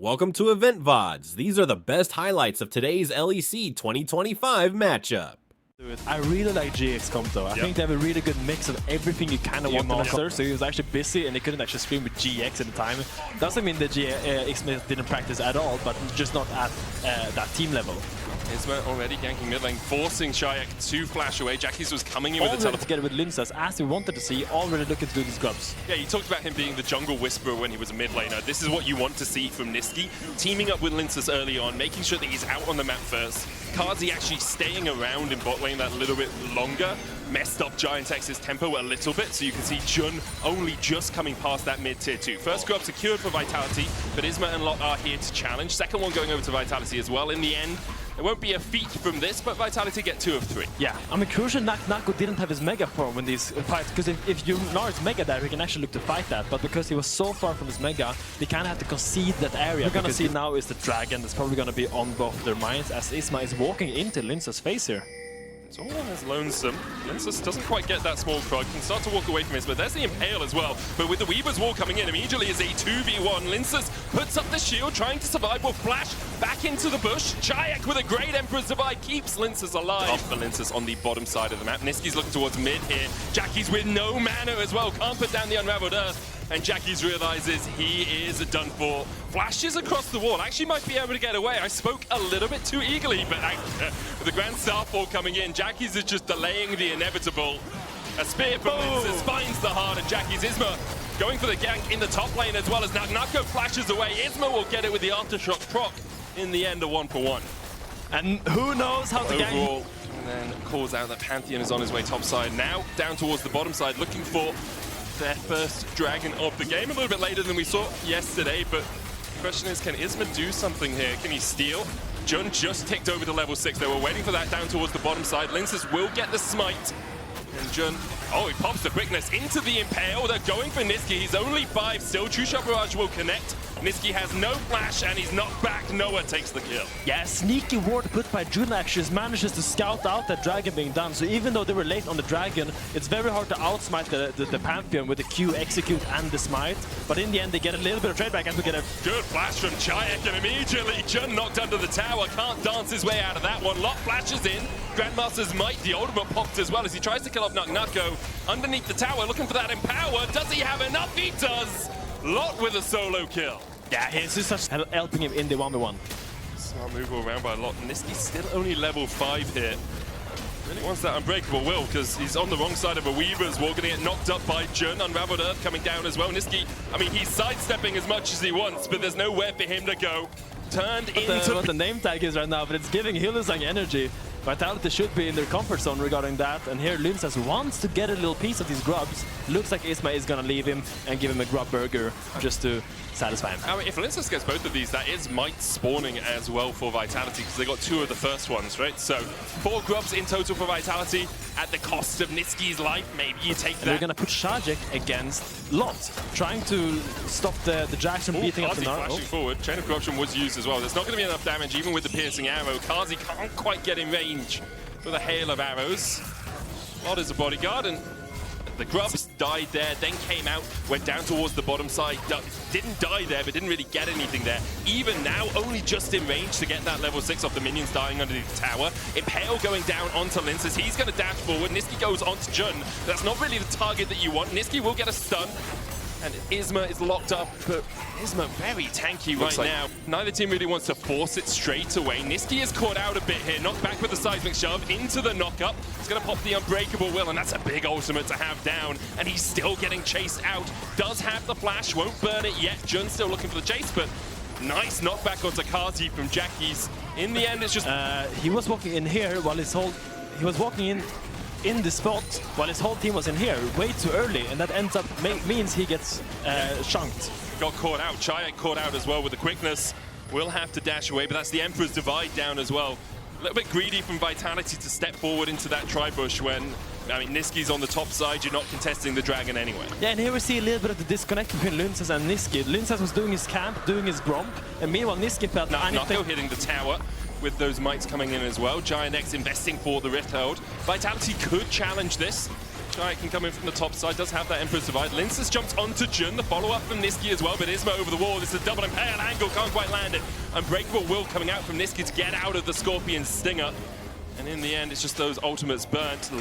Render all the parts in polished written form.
Welcome to Loleventvods. These are the best highlights of today's LEC 2025 matchup. I really like GX comp though. I think they have a really good mix of everything you kind of want on a so he was actually busy and he couldn't actually stream with GX at the time. Doesn't mean that GX didn't practice at all, but just not at that team level. Isma already ganking mid lane, forcing Shayak to flash away. Jackies was coming in with the teleport. Together with Linsas, as we wanted to see, already looking to do these grubs. Yeah, he talked about him being the jungle whisperer when he was a mid laner. This is what you want to see from Niski. Teaming up with Linsas early on, making sure that he's out on the map first. Kazi actually staying around in bot lane that little bit longer. Messed up Giant X's tempo a little bit, so you can see Jun only just coming past that mid tier 2. First grub secured for Vitality, but Isma and Lot are here to challenge. Second one going over to Vitality as well. In the end, it won't be a feat from this, but Vitality get 2 of 3. Yeah, I mean, Crucial Nako didn't have his Mega form in these fights, because if you ignore his Mega there, he can actually look to fight that, but because he was so far from his Mega, they kind of have to concede that area. We're gonna see now is the Dragon that's probably gonna be on both their minds, as Isma is walking into Linsas' face here. It's all as lonesome. Linsas doesn't quite get that small crowd, can start to walk away from this, but there's the Impale as well. But with the Weaver's Wall coming in, immediately is a 2v1. Linsas puts up the shield, trying to survive, will flash back into the bush. Chayak with a great Emperor's Divide keeps Linsas alive. Up for Linsas on the bottom side of the map. Niski's looking towards mid here. Jackie's with no mana as well, can't put down the Unraveled Earth. And Jackie's realizes he is done for. Flashes across the wall, actually might be able to get away. I spoke a little bit too eagerly, but with the Grand Starfall coming in, Jackie's is just delaying the inevitable. A spear from Linsas finds the heart, and Jackie's Isma going for the gank in the top lane as well as Nako flashes away. Isma will get it with the Aftershock proc. In the end, a 1-for-1. And who knows how the overall, and then calls out that Pantheon is on his way top side. Now, down towards the bottom side, looking for their first dragon of the game. A little bit later than we saw yesterday, but the question is, can Isma do something here? Can he steal? Jun just ticked over to level 6. They were waiting for that down towards the bottom side. Linsas will get the smite. And Jun, oh, he pops the quickness into the Impale. They're going for Niski. He's only 5 still. True Shot Barrage will connect. Niski has no flash and he's knocked back. Noah takes the kill. Yeah, sneaky ward put by Jun actually manages to scout out that dragon being done. So even though they were late on the dragon, it's very hard to outsmite the Pantheon with the Q, execute, and the smite. But in the end, they get a little bit of trade back as we get a good flash from Chayak, and immediately Jun knocked under the tower. Can't dance his way out of that one. Lot flashes in. Grandmaster's Might, the ultimate popped as well as he tries to kill off Nako underneath the tower, looking for that Empower. Does he have enough? He does. Lot with a solo kill. Yeah, he's just helping him in the 1v1. Smart move all around by Lot. Niski's still only level 5 here. Really wants that Unbreakable Will because he's on the wrong side of a Weaver's Wall, going to get knocked up by Jun. Unraveled Earth coming down as well. Niski, I mean, he's sidestepping as much as he wants, but there's nowhere for him to go. Turned into what the name tag is right now, but it's giving Hylissang energy. Vitality should be in their comfort zone regarding that, and here Linsas wants to get a little piece of these grubs. Looks like Isma is gonna leave him and give him a grub burger just to satisfy him. I mean, if Linsas gets both of these, that is Might spawning as well for Vitality, because they got 2 of the first ones, right? So 4 grubs in total for Vitality at the cost of Niski's life. Maybe you take that. And they're gonna put Shajek against Lot, trying to stop the Jax from beating up the Naro. Flashing forward. Chain of Corruption was used as well. There's not going to be enough damage even with the piercing arrow. Kazi can't quite get in range with a hail of arrows. Lot is a bodyguard, and the grubs died there, then came out, went down towards the bottom side. Didn't die there, but didn't really get anything there. Even now, only just in range to get that level 6 off the minions dying underneath the tower. Impale going down onto Linsas. He's going to dash forward. Niski goes onto Jun. That's not really the target that you want. Niski will get a stun. And Isma is locked up, but Isma very tanky right now. Neither team really wants to force it straight away. Niski is caught out a bit here, knocked back with the seismic shove into the knockup. He's going to pop the Unbreakable Will, and that's a big ultimate to have down. And he's still getting chased out. Does have the flash, won't burn it yet. Jun's still looking for the chase, but nice knockback onto Kazi from Jackie's. In the end, it's just... he was walking in here while he was walking in the spot while his whole team was in here way too early, and that ends up means he gets chunked. Got caught out. Chayak caught out as well with the quickness. Will have to dash away, but that's the Emperor's Divide down as well. A little bit greedy from Vitality to step forward into that tri-bush when, I mean, Niski's on the top side, you're not contesting the dragon anyway. Yeah, and here we see a little bit of the disconnect between Linsas and Niski. Linsas was doing his camp, doing his gromp, and meanwhile Niski felt Nako hitting the tower with those mites coming in as well. Giant X investing for the Rift Hold. Vitality could challenge this. Giant can come in from the top side, does have that Emperor's Divide. Linces jumps onto Jun, the follow-up from Niski as well, but Isma over the wall. This is a double impale angle, can't quite land it. Unbreakable will coming out from Niski to get out of the Scorpion Stinger. And in the end, it's just those ultimates burnt.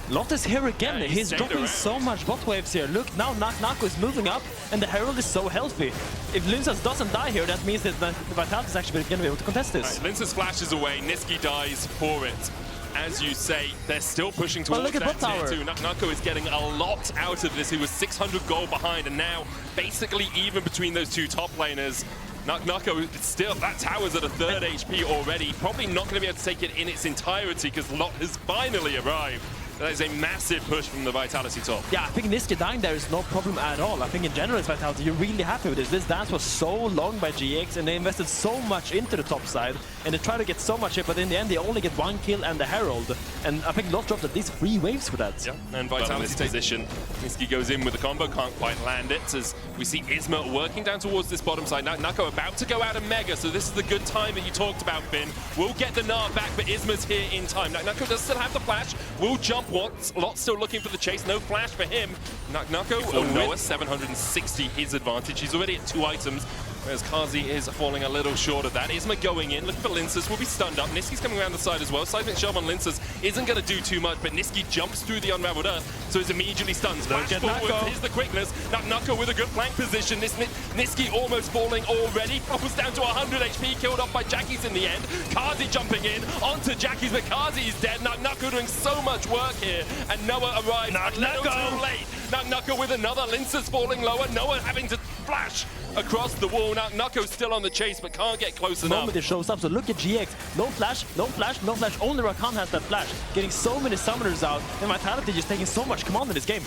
Lot is here again. Yeah, he's dropping around. so much bot waves here. Look, now Nako is moving up, and the Herald is so healthy. If Linces doesn't die here, that means that Vitality is actually going to be able to contest this. Right, Linces flashes away, Niski dies for it. As you say, they're still pushing towards look at that bot tier tower. 2. Nako is getting a lot out of this. He was 600 gold behind, and now basically even between those two top laners. Nako still, that tower's at a third HP already. Probably not going to be able to take it in its entirety because Lot has finally arrived. That is a massive push from the Vitality top. Yeah, I think Niski dying there is no problem at all. I think in general, it's Vitality, you're really happy with this. This dance was so long by GX, and they invested so much into the top side, and they try to get so much hit, but in the end, they only get 1 kill and the Herald. And I think Lot dropped at least 3 waves for that. Yeah, and Vitality's position. Niski goes in with the combo, can't quite land it, as we see Isma working down towards this bottom side. Now Nako about to go out of Mega, so this is the good time that you talked about, Finn. We'll get the Gnar back, but Isma's here in time. Nako does still have the flash, will jump once. Lot still looking for the chase, no flash for him. Nako, Noah, 760 his advantage. He's already at 2 items, whereas Kazi is falling a little short of that. Isma going in, looking for Linces, will be stunned up. Niski's coming around the side as well. Seismic Shove on Linces isn't going to do too much, but Niski jumps through the Unraveled Earth, so he's immediately stunned. Flash forward, here's the quickness. Nako with a good flank position. Niski almost falling already, falls down to 100 HP, killed off by Jackie's in the end. Kazi jumping in onto Jackie's, but Kazi is dead. Nako doing so much work here, and Noah arrives a little too late. Nako with another, Linces falling lower, Noah having to flash across the wall. Now Nako's still on the chase, but can't get close enough. The moment it shows up, so look at GX. No flash, no flash, no flash. Only Rakan has that flash. Getting so many summoners out, and Vitality just taking so much command in this game.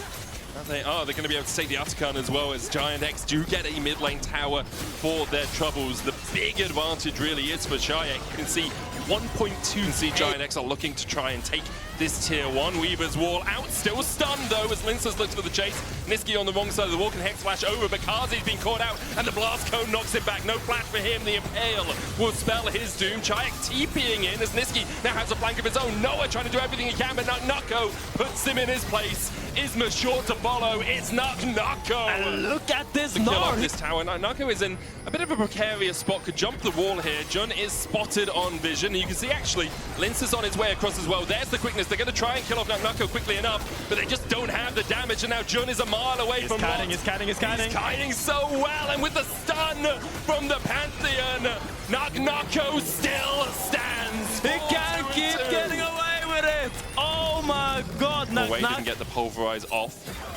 They're going to be able to take the Atakan as well, as Giant X do get a mid lane tower for their troubles. The big advantage really is for Shayak. You can see 1.2 and see Giant X are looking to try and take this tier 1. Weaver's wall out, still stunned though as Linces looks for the chase. Niski on the wrong side of the wall can hex flash over, but Kazi's been caught out and the blast cone knocks it back. No flash for him, the Impale will spell his doom. Chayak TPing in as Niski now has a flank of his own. Noah trying to do everything he can, but Nako puts him in his place. Isma short to follow, it's Nako. And look at this Kill off Gnar. this tower. Nako is in a bit of a precarious spot, could jump the wall here. Jun is spotted on vision. You can see actually Linces on his way across as well. There's the quickness. They're going to try and kill off Nako quickly enough, but they just don't have the damage, and now Jun is a mile away from Lot. He's kiting So well, and with the stun from the Pantheon, Nako still stands. He can't keep getting away with it. Oh my god. Away didn't get the pulverize off.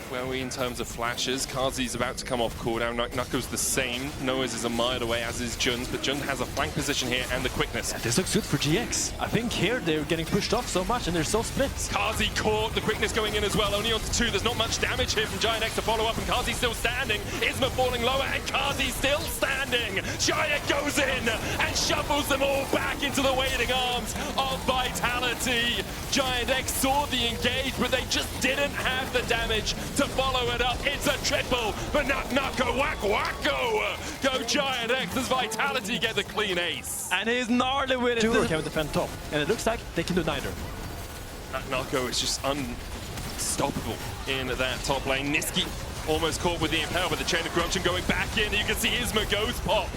Where are we in terms of flashes? Kazi's about to come off cooldown. Nako's the same. Noah's is a mile away, as is Jun's, but Jun has a flank position here and the quickness. Yeah, this looks good for GX. I think here they're getting pushed off so much and they're so split. Kazi caught, the quickness going in as well, only onto 2. There's not much damage here from Giant X to follow up, and Kazi's still standing. Isma falling lower, and Kazi's still standing. Giant goes in and shuffles them all back into the waiting arms of Vitality. Giant X saw the engage, but they just didn't have the damage to follow it up. It's a triple, but Nako wacko. Go Giant X as Vitality get the clean ace. And he's gnarly with it. Duo can defend top, and it looks like they can do neither. Nako is just unstoppable in that top lane. Niski almost caught with the Impale, but the Chain of Corruption going back in. You can see Isma goes pop.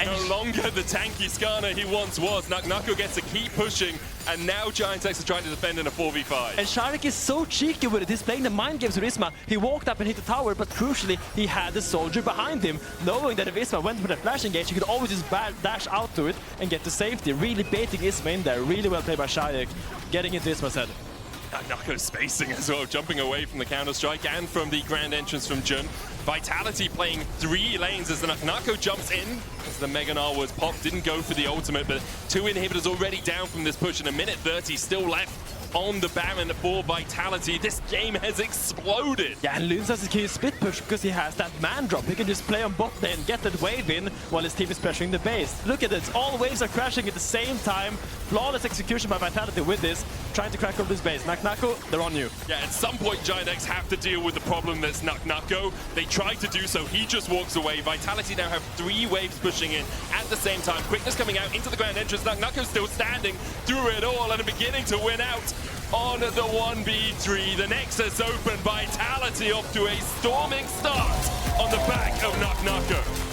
No longer the tanky Skarner he once was. Nako gets to keep pushing, and now Giant X is trying to defend in a 4v5. And Sharik is so cheeky with it. He's playing the mind games with Isma. He walked up and hit the tower, but crucially, he had the soldier behind him, knowing that if Isma went for the flash engage, he could always just dash out to it and get to safety. Really baiting Isma in there. Really well played by Sharik, getting into Isma's head. Nako's spacing as well, jumping away from the counter-strike and from the grand entrance from Jun. Vitality playing 3 lanes as the Nako jumps in. As the Mega Gnar was popped, didn't go for the ultimate, but 2 inhibitors already down from this push, and a minute 30 still left on the Baron for Vitality. This game has exploded. Yeah, and Linces can split push because he has that man drop. He can just play on bot lane, get that wave in while his team is pressuring the base. Look at this, all waves are crashing at the same time. Flawless execution by Vitality with this, trying to crack over this base. Nako, they're on you. Yeah, at some point Giant X have to deal with the problem that's Nako. They try to do so, he just walks away. Vitality now have 3 waves pushing in at the same time. Quickness coming out into the grand entrance. Nako's still standing through it all and beginning to win out on the 1v3. The Nexus open, Vitality off to a storming start on the back of Knock.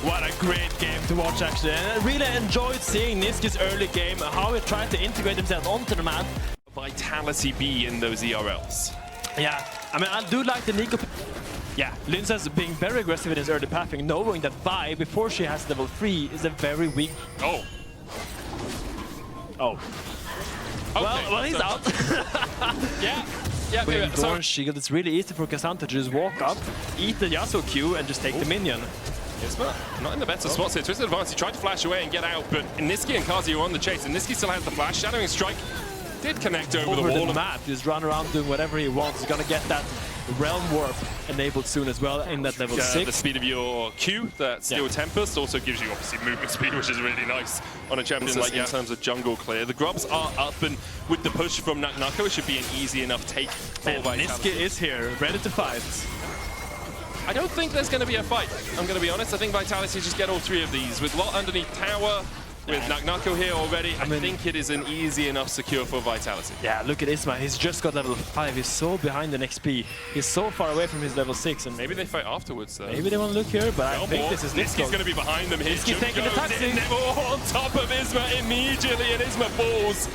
What a great game to watch, actually. And I really enjoyed seeing Niski's early game, how he tried to integrate himself onto the map. Vitality B in those ERLs. Yeah, I mean, I do like the Nico. Yeah, Linsa's being very aggressive in his early pathing, knowing that Vi, before she has level 3, is a very weak... Oh. Oh. Okay, well, he's out. Yeah. With Dorn Shield, it's really easy for Kazan to just walk up, eat the Yasuo Q, and just take the minion. Isma not in the better spots here. Twisted Advance, he tried to flash away and get out, but Niski and Kazi are on the chase, and Niski still has the flash. Shadowing Strike did connect over the wall. The map, just run around doing whatever he wants. He's gonna get that Realm Warp enabled soon as well in that level 6. The speed of your Q, that Steel Tempest, also gives you obviously movement speed, which is really nice on a champion like in terms of jungle clear. The Grubs are up, and with the push from Knock, it should be an easy enough take for Vitality. Niski is here, ready to fight. I don't think there's going to be a fight, I'm going to be honest. I think Vitality just get all 3 of these. With Lot underneath tower, with Knock here already, I think it is an easy enough secure for Vitality. Yeah, look at Isma. He's just got level 5. He's so behind in XP. He's so far away from his level 6. And maybe they fight afterwards, though. Maybe they want to look here, but I think this is Niski's going to be behind them here. Niski taking the taxi. On top of Isma immediately, and Isma falls.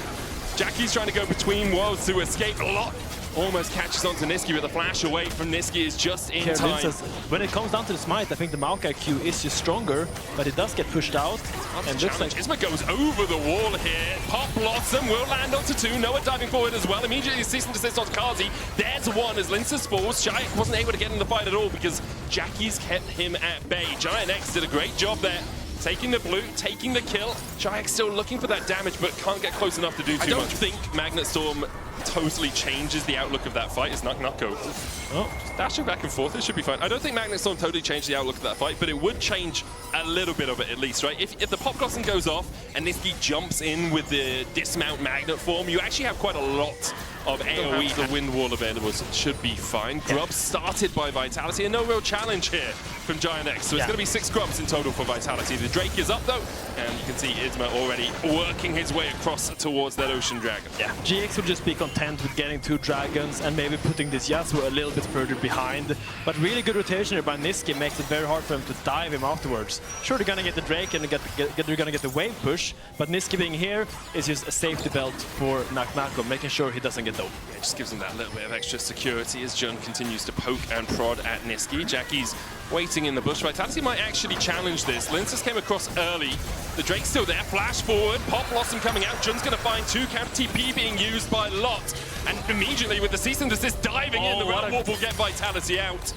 Jackie's trying to go between worlds to escape. A lot. Almost catches onto Niski, but the flash away from Niski is just in time. When it comes down to the smite, I think the Maokai Q is just stronger, but it does get pushed out. And looks like Isma goes over the wall here. Pop Blossom will land onto 2. Noah diving forward as well. Immediately cease and desist onto Kazi. There's 1 as Linces falls. Giant wasn't able to get in the fight at all because Jackie's kept him at bay. Giant X did a great job there. Taking the blue, taking the kill. Jayak still looking for that damage, but can't get close enough to do too much. I don't think Magnet Storm totally changes the outlook of that fight. It's Knock. Oh, dashing back and forth, it should be fine. I don't think Magnet Storm totally changed the outlook of that fight, but it would change a little bit of it at least, right? If the Pop Blossom goes off and Niski jumps in with the dismount Magnet form, you actually have quite a lot of AoE. The wind wall available, so it should be fine. Grubs started by Vitality, and no real challenge here from Giant X. So it's going to be 6 Grubs in total for Vitality. The Drake is up though, and you can see Isma already working his way across towards that Ocean Dragon. Yeah, GX would just be content with getting 2 dragons and maybe putting this Yasuo a little bit further behind. But really good rotation here by Niski makes it very hard for him to dive him afterwards. Sure, they're going to get the Drake and they're going to get the wave push, but Niski being here is just a safety belt for Knock, making sure he doesn't get low. It just gives him that little bit of extra security as Jun continues to poke and prod at Niski. Jackie's waiting in the bush. Vitality might actually challenge this. Linces came across early. The Drake's still there. Flash forward. Pop Blossom coming out. Jun's going to find 2 counter TP being used by Lot. And immediately with the cease and desist diving in, the Realm Warp will get Vitality out.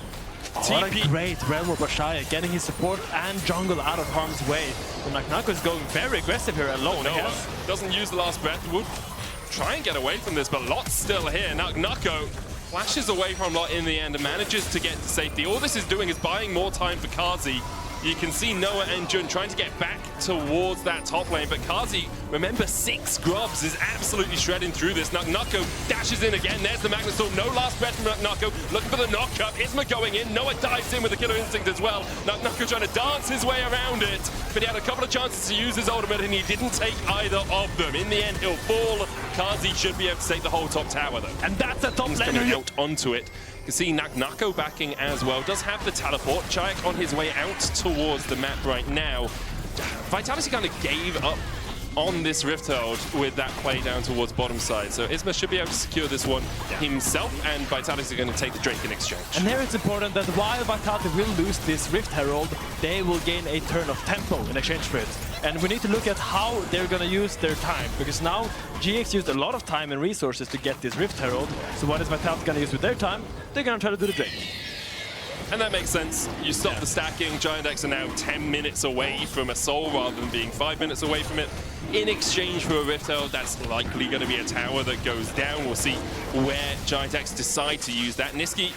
What a great Realm Warp by Shia, getting his support and jungle out of harm's way. Knock is going very aggressive here alone. No, doesn't use the last breath. Would try and get away from this, but Lot's still here. Knocko flashes away from Lot in the end and manages to get to safety. All this is doing is buying more time for Kazi. You can see Noah and Jun trying to get back towards that top lane, but Kazi, remember, 6 Grubs is absolutely shredding through this. Knocko dashes in again. There's the Magnet Storm. No last breath from Knocko. Looking for the knock-up. Isma going in. Noah dives in with the Killer Instinct as well. Knocko trying to dance his way around it, but he had a couple of chances to use his ultimate, and he didn't take either of them. In the end, he'll fall. Kazi should be able to take the whole top tower, though. And that's a top lane. Coming out onto it. You can see Knocko backing as well. Does have the teleport. Chayak on his way out towards the map right now. Vitality kind of gave up on this Rift Herald with that play down towards bottom side. So Isma should be able to secure this one himself, and Vitality are going to take the Drake in exchange. And here it's important that while Vitality will lose this Rift Herald, they will gain a turn of tempo in exchange for it. And we need to look at how they're going to use their time, because now GX used a lot of time and resources to get this Rift Herald. So what is Vitality going to use with their time? They're going to try to do the Drake. And that makes sense. You stop the stacking. Giant X are now 10 minutes away from a soul rather than being 5 minutes away from it. In exchange for a Rift Herald, that's likely going to be a tower that goes down. We'll see where Giant X decide to use that. Niski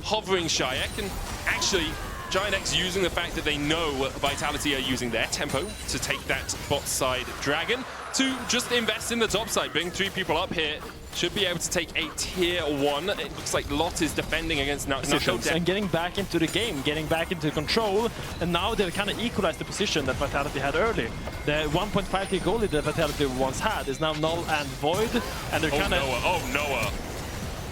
hovering Shayak, and actually Giant X using the fact that they know Vitality are using their tempo to take that bot side dragon to just invest in the top side, bring 3 people up here should be able to take a tier 1. It looks like Lot is defending against Nako. And getting back into the game, getting back into control, and now they've kind of equalized the position that Vitality had early. The 1.5k goalie that Vitality once had is now null and void, and they're kind of... Noah.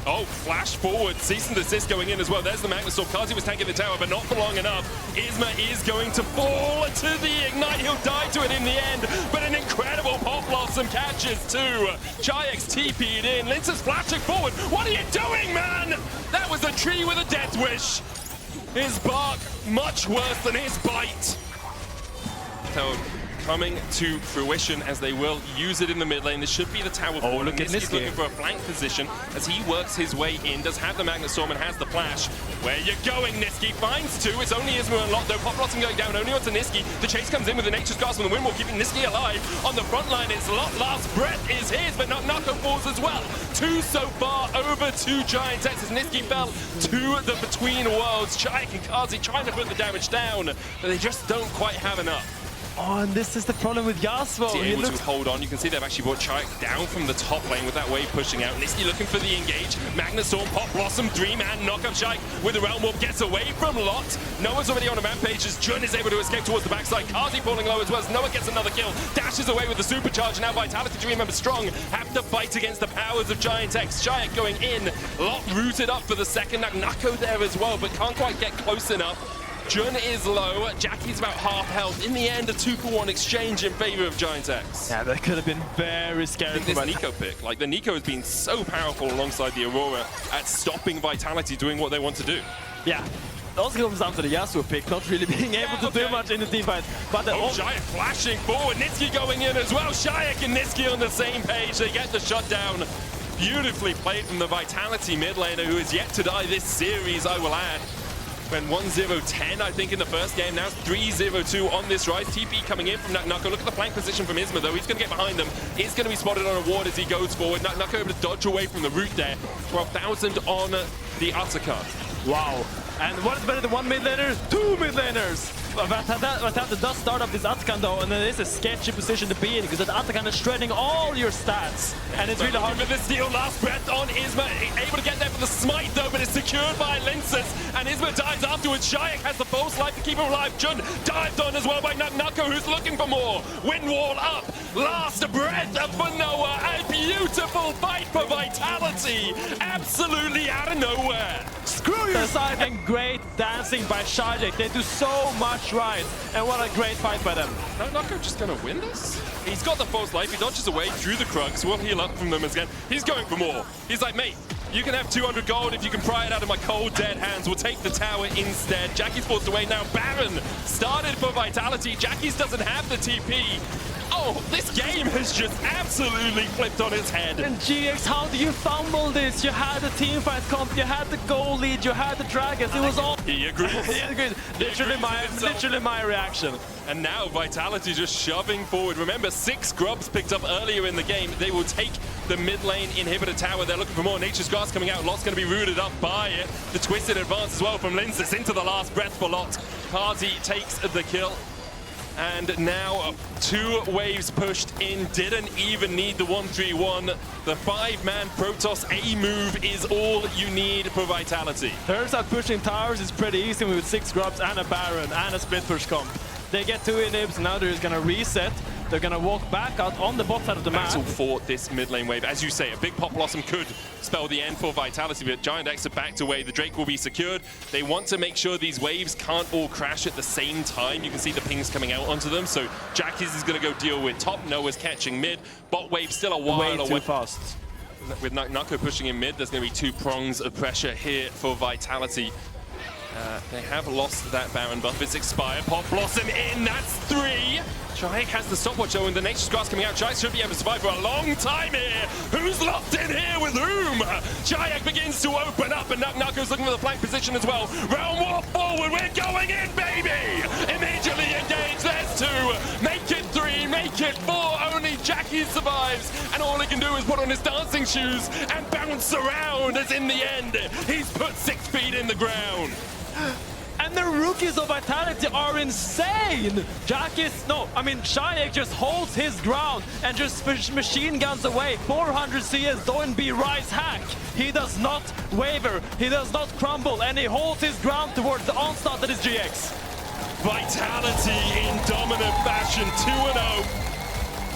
Oh, flash forward. Cease and desist going in as well. There's the Magnus Sword. Kazi was tanking the tower, but not for long enough. Isma is going to fall to the Ignite. He'll die to it in the end, but an incredible Pop Blossom catches too. Chayek's TP'd in. Lince's flashing forward. What are you doing, man? That was a tree with a death wish. His bark, much worse than his bite. So, coming to fruition as they will use it in the mid lane. This should be the tower. Oh, look at Niski's looking for a flank position as he works his way in. Does have the Magnus Storm and has the flash. Where you going, Niski? Finds two. It's only Isma and Lot though. Pop Blossom going down only onto Niski. The chase comes in with the Nature's Grasp on the Windwall, keeping Niski alive. On the front line, it's Lot. Last breath is his, but not Nako falls as well. Two so far over to Giant X as Niski fell to the Between Worlds. Chayek and Kazi trying to put the damage down, but they just don't quite have enough. Oh, and this is the problem with Yasuo. He able to hold on. You can see they've actually brought Chayek down from the top lane with that wave pushing out. Niski looking for the engage. Magnus Storm, Pop Blossom, 3-man knockup. Chayek with the Realm Warp gets away from Lot. Noah's already on a rampage as Jun is able to escape towards the backside. Kazi falling low as well as Noah gets another kill. Dashes away with the supercharge. Now Vitality, to remember, strong. Have to fight against the powers of Giant X. Chayek going in. Lot rooted up for the second. Now Nako there as well, but can't quite get close enough. Jun is low, Jackie's about half health. In the end, a 2-for-1 exchange in favor of Giant X. Yeah, that could have been very scary. I think this Nico pick, like the Nico has been so powerful alongside the Aurora at stopping Vitality doing what they want to do. Yeah. It also comes down to the Yasuo pick, not really being able to do much in the team fight. But Chayek flashing forward, Niski going in as well. Chayek and Niski on the same page. They get the shutdown. Beautifully played from the Vitality mid laner who is yet to die this series, I will add. When 1-0-10, I think, in the first game. Now 3-0-2 on this rise. TP coming in from Nako. Look at the flank position from Isma, though. He's going to get behind them. He's going to be spotted on a ward as he goes forward. Nako able to dodge away from the root there. 12,000 on the Ataka. Wow. And what is better than one mid laner? Two mid laners! Vitality does start off this Atkan though, and it is a sketchy position to be in because that Atkan is shredding all your stats. And it's really hard. With the steal, last breath on Isma, able to get there for the smite though, but it's secured by Linces. And Isma dies afterwards. Chayek has the false life to keep him alive. Jun dived on as well by Nako, who's looking for more. Wind wall up. Last breath for Noah. A beautiful fight for Vitality. Absolutely out of nowhere. Screw your side. And great dancing by Chayek. They do so much right. And what a great fight by them. No, Nako just gonna win this? He's got the false life. He dodges away through the Krugs. We'll heal up from them again. He's going for more. He's like, mate, you can have 200 gold if you can pry it out of my cold, dead hands. We'll take the tower instead. Jackie's forced away now. Baron started for Vitality. Jackie's doesn't have the TP. Oh, this game has just absolutely flipped on its head. And GX, how do you fumble this? You had the teamfight comp, you had the goal lead, you had the dragons. It was all... He agrees. He agrees. Literally my reaction. And now Vitality just shoving forward. Remember, 6 grubs picked up earlier in the game. They will take the mid lane inhibitor tower. They're looking for more. Nature's Grass coming out. Lot's going to be rooted up by it. The twisted advance as well from Linces into the last breath for Lot. Kazi takes the kill. And now 2 waves pushed in, didn't even need the 1-3-1. The 5-man Protoss A move is all you need for Vitality. Turns out pushing towers is pretty easy with 6 grubs and a Baron and a split push comp. They get 2 inhibs, now they're just gonna reset. They're gonna walk back out on the bot side of the map. Battle for this mid lane wave. As you say, a big Pop Blossom could spell the end for Vitality, but Giant X are backed away. The Drake will be secured. They want to make sure these waves can't all crash at the same time. You can see the pings coming out onto them. So Jackie's is gonna go deal with top. Noah's catching mid. Bot wave still a while away. Way too fast. With Nako pushing in mid, there's gonna be 2 prongs of pressure here for Vitality. They have lost that Baron buff. It's expired. Pop Blossom in. That's 3. Chayek has the stopwatch though, and the Nature's Grass coming out. Chayek should be able to survive for a long time here. Who's locked in here with whom? Chayek begins to open up, and Nako's looking for the flank position as well. Realm Warp forward. We're going in, baby! Immediately engage. There's 2. Make it 3. Make it 4. Only Jackie survives, and all he can do is put on his dancing shoes and bounce around, as in the end, he's put 6 feet in the ground. And the rookies of Vitality are insane! Shayak just holds his ground and just machine guns away. 400 CS, Doinb Rise hack. He does not waver, he does not crumble, and he holds his ground towards the onslaught that is GX. Vitality in dominant fashion, 2-0.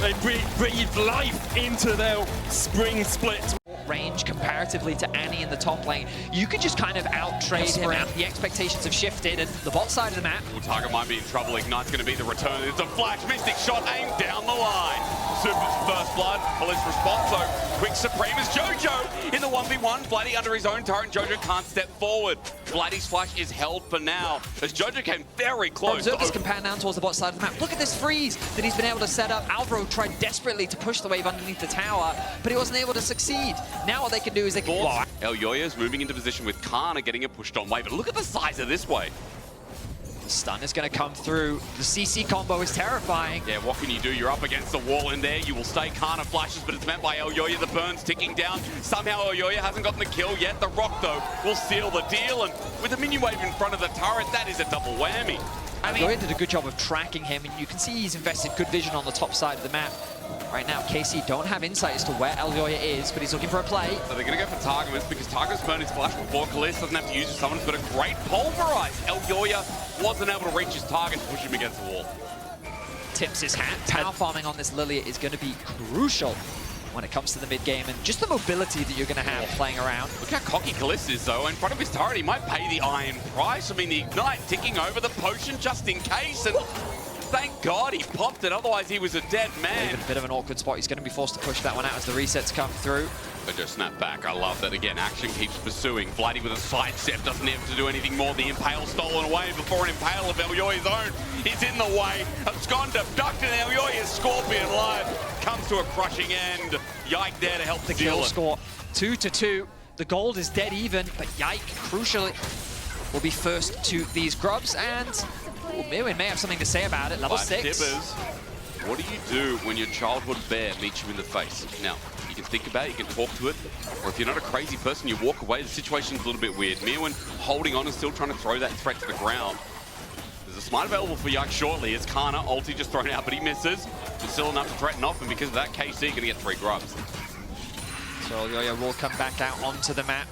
They breathe life into their spring split. Range comparatively to Annie in the top lane, you could just kind of out-trade him, and the expectations have shifted, and the bot side of the map. Target might be in trouble. Ignite's going to be the return. It's a flash, mystic shot aimed down the line. Super's first blood, police response, so quick Supreme is Jojo in the 1v1. Vladdy under his own turret, and Jojo can't step forward. Vladdy's flash is held for now, as Jojo came very close. Observers can pan down towards the bot side of the map. Look at this freeze that he's been able to set up. Alvaro tried desperately to push the wave underneath the tower, but he wasn't able to succeed. Now what they can do is they can... Elyoya's moving into position with Kana getting a pushed on wave, but look at the size of this wave. The stun is going to come through. The CC combo is terrifying. Yeah, what can you do? You're up against the wall in there. You will stay. Kana flashes, but it's met by Elyoya. The burn's ticking down. Somehow Elyoya hasn't gotten the kill yet. The rock, though, will seal the deal. And with the minion wave in front of the turret, that is a double whammy. Elyoya did a good job of tracking him, and you can see he's invested good vision on the top side of the map. Right now, KC don't have insight as to where Elyoya is, but he's looking for a play. So they're going to go for Targamas because Targamas burned his flash before. Kalist doesn't have to use it. Someone's got a great pulverize. Elyoya wasn't able to reach his target to push him against the wall. Tips his hat. Tower farming on this Lilia is going to be crucial when it comes to the mid game, and just the mobility that you're going to have playing around. Look how cocky Kalist is, though. In front of his turret, he might pay the iron price. I mean, the Ignite ticking over the potion just in case. And thank God he popped it, otherwise he was a dead man. A bit of an awkward spot. He's going to be forced to push that one out as the resets come through. But just snap back. I love that. Again, action keeps pursuing. Vladdy with a sidestep doesn't have to do anything more. The Impale stolen away before an Impale of Elyoya's own is in the way. Abscond abducted, and Elyoya's Scorpion live comes to a crushing end. Yike there to help The seal kill it. score 2-2. The gold is dead even, but Yike, crucially, will be first to these grubs, and Mirwin may have something to say about it. Level 6. Tibbers, what do you do when your childhood bear meets you in the face? Now, you can think about it, you can talk to it, or if you're not a crazy person, you walk away. The situation's a little bit weird. Mirwin holding on and still trying to throw that threat to the ground. There's a smite available for Yike shortly. It's Kana, ulti just thrown out, but he misses. It's still enough to threaten off, and because of that, KC going to get 3 grubs. So Elyoya will come back out onto the map.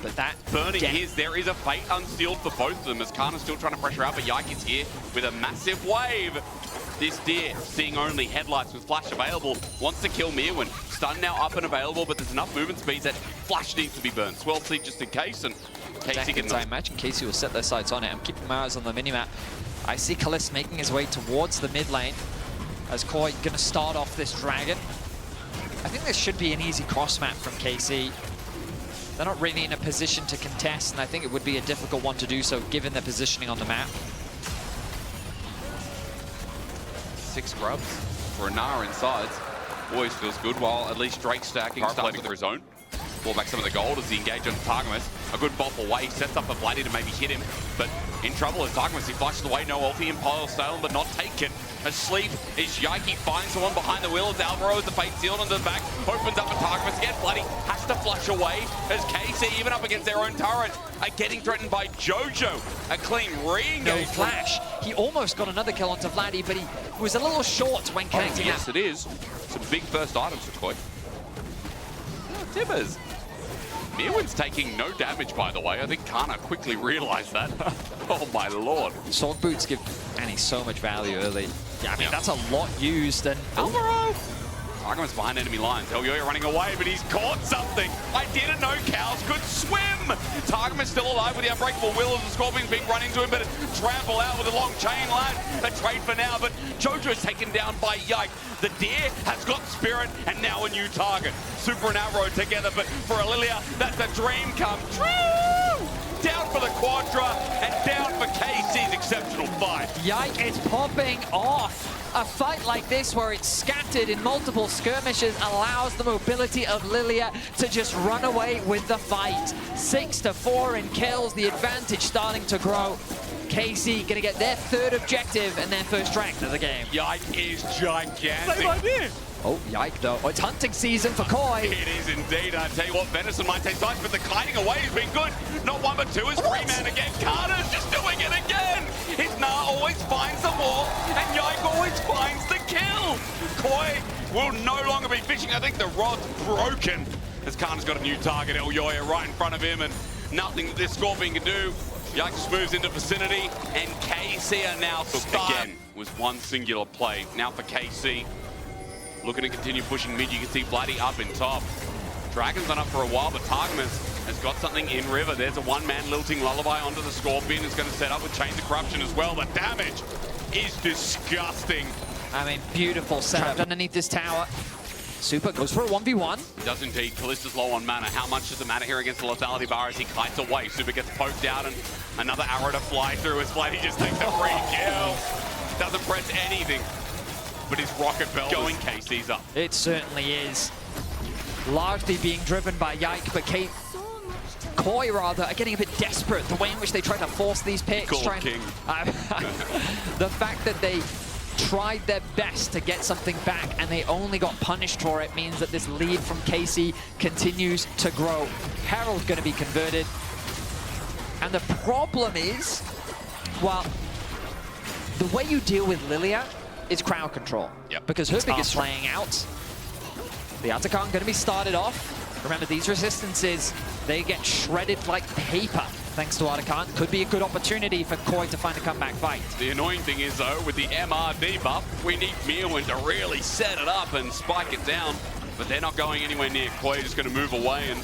But that burning his, there is a fate unsealed for both of them as Kana's still trying to pressure out, but Yike is here with a massive wave. This deer, seeing only headlights with flash available, wants to kill Mirwin. Stun now up and available, but there's enough movement speed that flash needs to be burned. Swell seed just in case, and KC can... I imagine KC will set their sights on it. I'm keeping my eyes on the minimap. I see Kalist making his way towards the mid lane as Koi going to start off this dragon. I think this should be an easy cross map from KC. They're not really in a position to contest, and I think it would be a difficult one to do so given their positioning on the map. 6 grubs for a Nara inside. Always feels good, while at least Drake stacking, starting for his own. Pull back some of the gold as he engages on Targamas. A good bop away, sets up a Vladdy to maybe hit him, but in trouble as Targamas, he flashes away, no ulti, Impale stolen, but not taken. Asleep is Yike, finds someone behind the wheel as Alvaro is the fate sealed on the back, opens up a Targamas again. Vladdy has to flush away as KC, even up against their own turret, are getting threatened by Jojo. A clean re-engage. No flash. He almost got another kill onto Vladdy, but he was a little short when connecting yes, it is. Some big first items for Koi. Oh, Tibbers. Mirwin's taking no damage, by the way. I think Kana quickly realized that. Oh, my lord. Sword boots give Annie so much value early. Yeah, I mean, that's a lot used, and... Alvaro! Targamas behind enemy lines. Elyoya running away, but he's caught something. I didn't know cows could swim. Targamas still alive with the unbreakable will as the Scorpion's being run into him, but trample out with a long chain line. A trade for now, but Jojo's taken down by Yike. The deer has got spirit, and now a new target. Super and Arrow together, but for Lilia, that's a dream come true. Down for the Quadra, and down for KC's exceptional fight. Yike is popping off. A fight like this, where it's scattered in multiple skirmishes, allows the mobility of Lilia to just run away with the fight. 6-4 in kills, the advantage starting to grow. KC gonna get their third objective and their first dragon of the game. Yike is gigantic. Oh, Yike though. Oh, it's hunting season for Koi. It is indeed. I tell you what, Venison might take sides, but the kiting away has been good. Not one, but two is free man again. Carter's just doing it again. His Nah always finds the wall, and Yike always finds the kill. Koi will no longer be fishing. I think the rod's broken, as Carter's got a new target, Elyoya, right in front of him, and nothing that this Scorpion can do. Yike just moves into vicinity, and KC are now stuck. Again, was one singular play. Now for KC. Looking to continue pushing mid. You can see Bloody up in top. Dragon's been up for a while, but Targamas has got something in river. There's a one-man lilting Lullaby onto the Scorpion. It's going to set up with Chains of Corruption as well. The damage is disgusting. I mean, beautiful setup underneath this tower. Super goes for a 1v1. He does indeed. Callista's low on mana. How much does it matter here against the lethality bar as he kites away? Super gets poked out and another arrow to fly through as Bloody just takes a free kill. Doesn't press anything. But his rocket belt going, KC's up. It certainly is. Largely being driven by Yike, but Koi rather are getting a bit desperate. The way in which they try to force these picks. King. The fact that they tried their best to get something back and they only got punished for it means that this lead from KC continues to grow. Herald's going to be converted. And the problem is, well, the way you deal with Lilia is crowd control. Yep. Because her biggest playing out. The Atakan going to be started off. Remember, these resistances, they get shredded like paper thanks to Atakan. Could be a good opportunity for Koi to find a comeback fight. The annoying thing is, though, with the MRD buff, we need Mirwin to really set it up and spike it down. But they're not going anywhere near. Koi just going to move away, and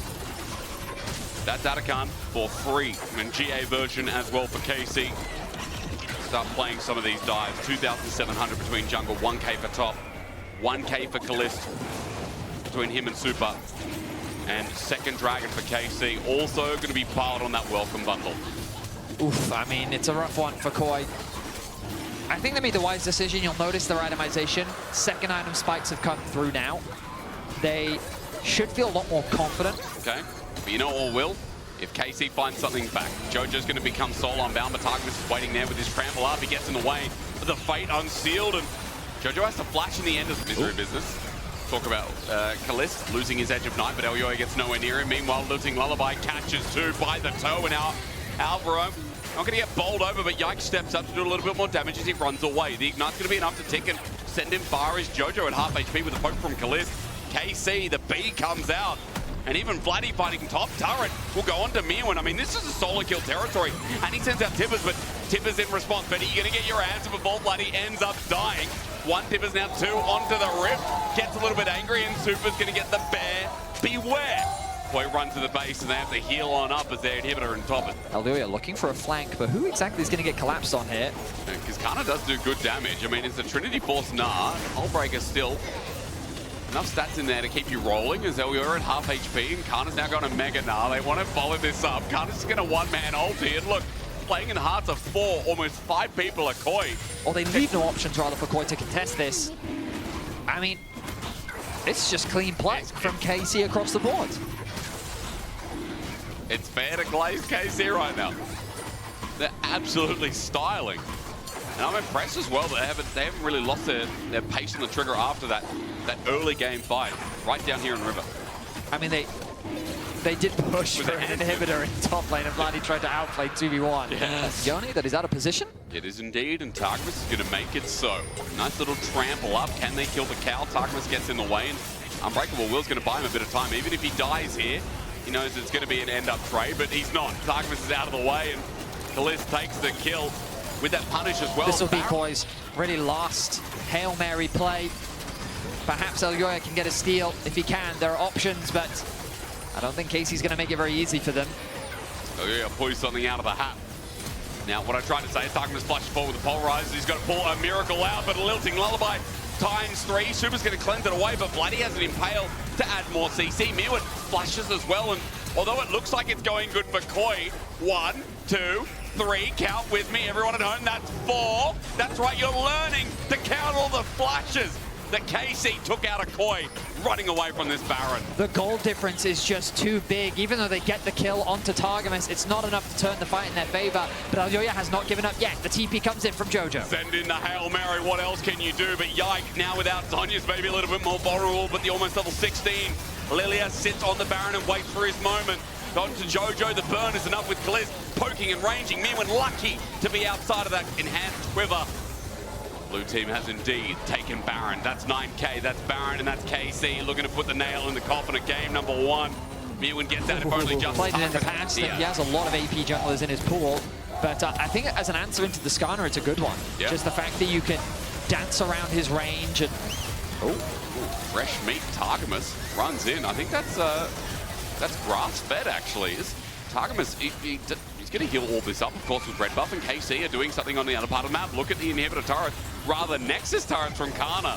that's Atakan for free. And GA version as well for KC. Start playing some of these dives. 2,700 between jungle, 1k for top, 1k for Callista between him and Super. And second dragon for KC, also going to be piled on that welcome bundle. Oof, I mean, it's a rough one for Koi. I think they made the wise decision. You'll notice their itemization. Second item spikes have come through now. They should feel a lot more confident. Okay, but you know what will? If KC finds something back, Jojo's going to become solo unbound, but Targamas is waiting there with his trample up. He gets in the way of the Fate unsealed, and Jojo has to flash in the end of misery business. Talk about Callista losing his Edge of Night, but Elyoya gets nowhere near him. Meanwhile, losing Lullaby catches two by the toe, and now Alvaro not going to get bowled over, but Yike steps up to do a little bit more damage as he runs away. The Ignite's going to be enough to tick and send him far as Jojo at half HP with a poke from Callista. KC, the B comes out. And even Vladdy fighting top turret will go on to Mirwin. I mean, this is a solo kill territory. And he sends out Tibbers, but Tibbers in response. But you're going to get your hands before Vladdy ends up dying. One Tibbers now, two onto the rip. Gets a little bit angry, and Super's going to get the bear. Beware. Boy, run to the base, and they have to heal on up as their inhibitor and top it. Elyoya looking for a flank, but who exactly is going to get collapsed on here? Because Kana does do good damage. I mean, it's a Trinity Force Nah. Hullbreaker still. Enough stats in there to keep you rolling as Elyoya at half HP, and Kana's now going to Mega Nah. They want to follow this up. Kana's just going to one-man ulti, and look, playing in hearts of 4, almost 5 people are Koi. Or they leave no options, rather, for Koi to contest this. I mean, it's just clean play from KC across the board. It's fair to glaze KC right now. They're absolutely styling. And I'm impressed as well that they haven't really lost their pace on the trigger after that early game fight, right down here in River. I mean, they did push for an inhibitor in top lane, and Vladdy tried to outplay 2v1. Yes. Yoni, that is out of position. It is indeed, and Targamas is going to make it so. Nice little trample up. Can they kill the cow? Targamas gets in the way, and Unbreakable Will's going to buy him a bit of time. Even if he dies here, he knows it's going to be an end-up trade, but he's not. Targamas is out of the way, and Callista takes the kill with that punish as well. This will be Koi's really last Hail Mary play. Perhaps Elyoya can get a steal if he can. There are options, but I don't think Casey's going to make it very easy for them. Elyoya pulls something out of the hat. Now, what I tried to say is Targamas flashes forward with the Polarizers. He's got to pull a miracle out, but a lilting Lullaby ×3. Super's going to cleanse it away, but Bloody has an impale to add more CC. Mirwin flashes as well, and although it looks like it's going good for Koi, 1, 2, 3, count with me, everyone at home, that's 4. That's right, you're learning to count all the flashes. that KC took out a Koi running away from this Baron. The goal difference is just too big. Even though they get the kill onto Targamas, it's not enough to turn the fight in their favor. But Aljoya has not given up yet. The TP comes in from Jojo. Send in the Hail Mary, what else can you do? But Yike, now without Zonya's maybe a little bit more vulnerable, but the almost level 16. Lilia sits on the Baron and waits for his moment. On to Jojo, the burn is enough with Gliz poking and ranging. Mirwin lucky to be outside of that enhanced quiver. Blue team has indeed taken Baron. That's 9K, that's Baron, and that's KC looking to put the nail in the coffin at game number 1. Mirwin gets out if only just played it in the past. He has a lot of AP junglers in his pool, but I think as an answer into the Skarner, it's a good one. Yeah. Just the fact that you can dance around his range and... Fresh meat Targamas runs in. I think that's grass-fed, actually. Targamas, he's going to heal all this up, of course, with red buff, and KC are doing something on the other part of the map. Look at the inhibitor turret, rather Nexus turrets from Kana,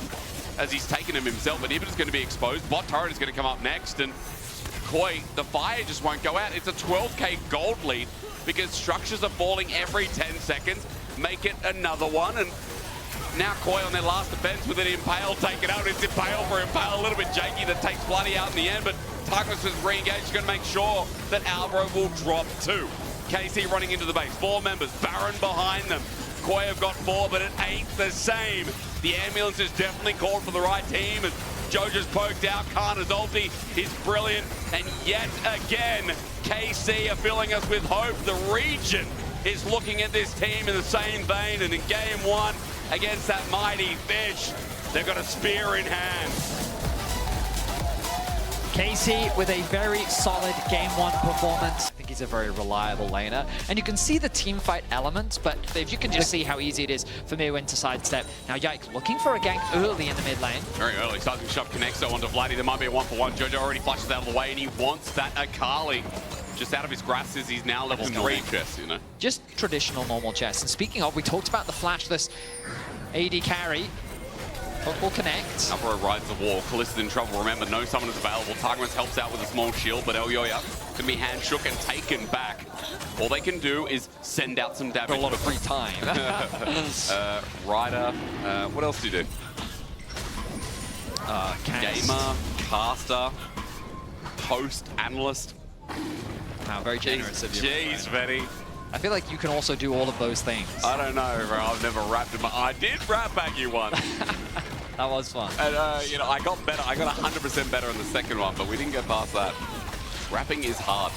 as he's taken him himself. Inhibitor's going to be exposed. Bot turret is going to come up next, and Koi, the fire just won't go out. It's a 12K gold lead, because structures are falling every 10 seconds. Make it another one, and now Koi on their last defense with an Impale taken out. It's Impale for Impale, a little bit janky that takes Bloody out in the end, but Targamas is re-engaged, going to make sure that Alvaro will drop 2. KC running into the base, 4 members, Baron behind them. Koi have got 4, but it ain't the same. The ambulance is definitely called for the right team, and Jojo's poked out. Kana's ulti is brilliant, and yet again, KC are filling us with hope. The region is looking at this team in the same vein, and in game 1 against that mighty fish, they've got a spear in hand. KC with a very solid game 1 performance. I think he's a very reliable laner. And you can see the team fight elements, but if you can just see how easy it is for Mirwin to sidestep. Now Yike looking for a gank early in the mid lane. Very early, starting to shove Connexo onto Vladdy. There might be a 1-for-1. Jojo already flushes out of the way, and he wants that Akali. Just out of his grasp as he's now level 3 chess, you know. Just Traditional normal chess. And speaking of, we talked about the flashless AD carry. Will connect. Alvaro rides the wall. Kalista's in trouble. Remember, no summon is available. Targamas helps out with a small shield, but Elyoya can be hand shook and taken back. All they can do is send out some damage. A lot of free time. Ryder. What else do you do? Gamer, caster, host, analyst. Wow, very generous of you. Jeez, Vetty. I feel like you can also do all of those things. I don't know, bro. I've never rapped in my... I did rap back you once. That was fun. And, you know, I got better. I got 100% better in the second one, but we didn't get past that. Rapping is hard.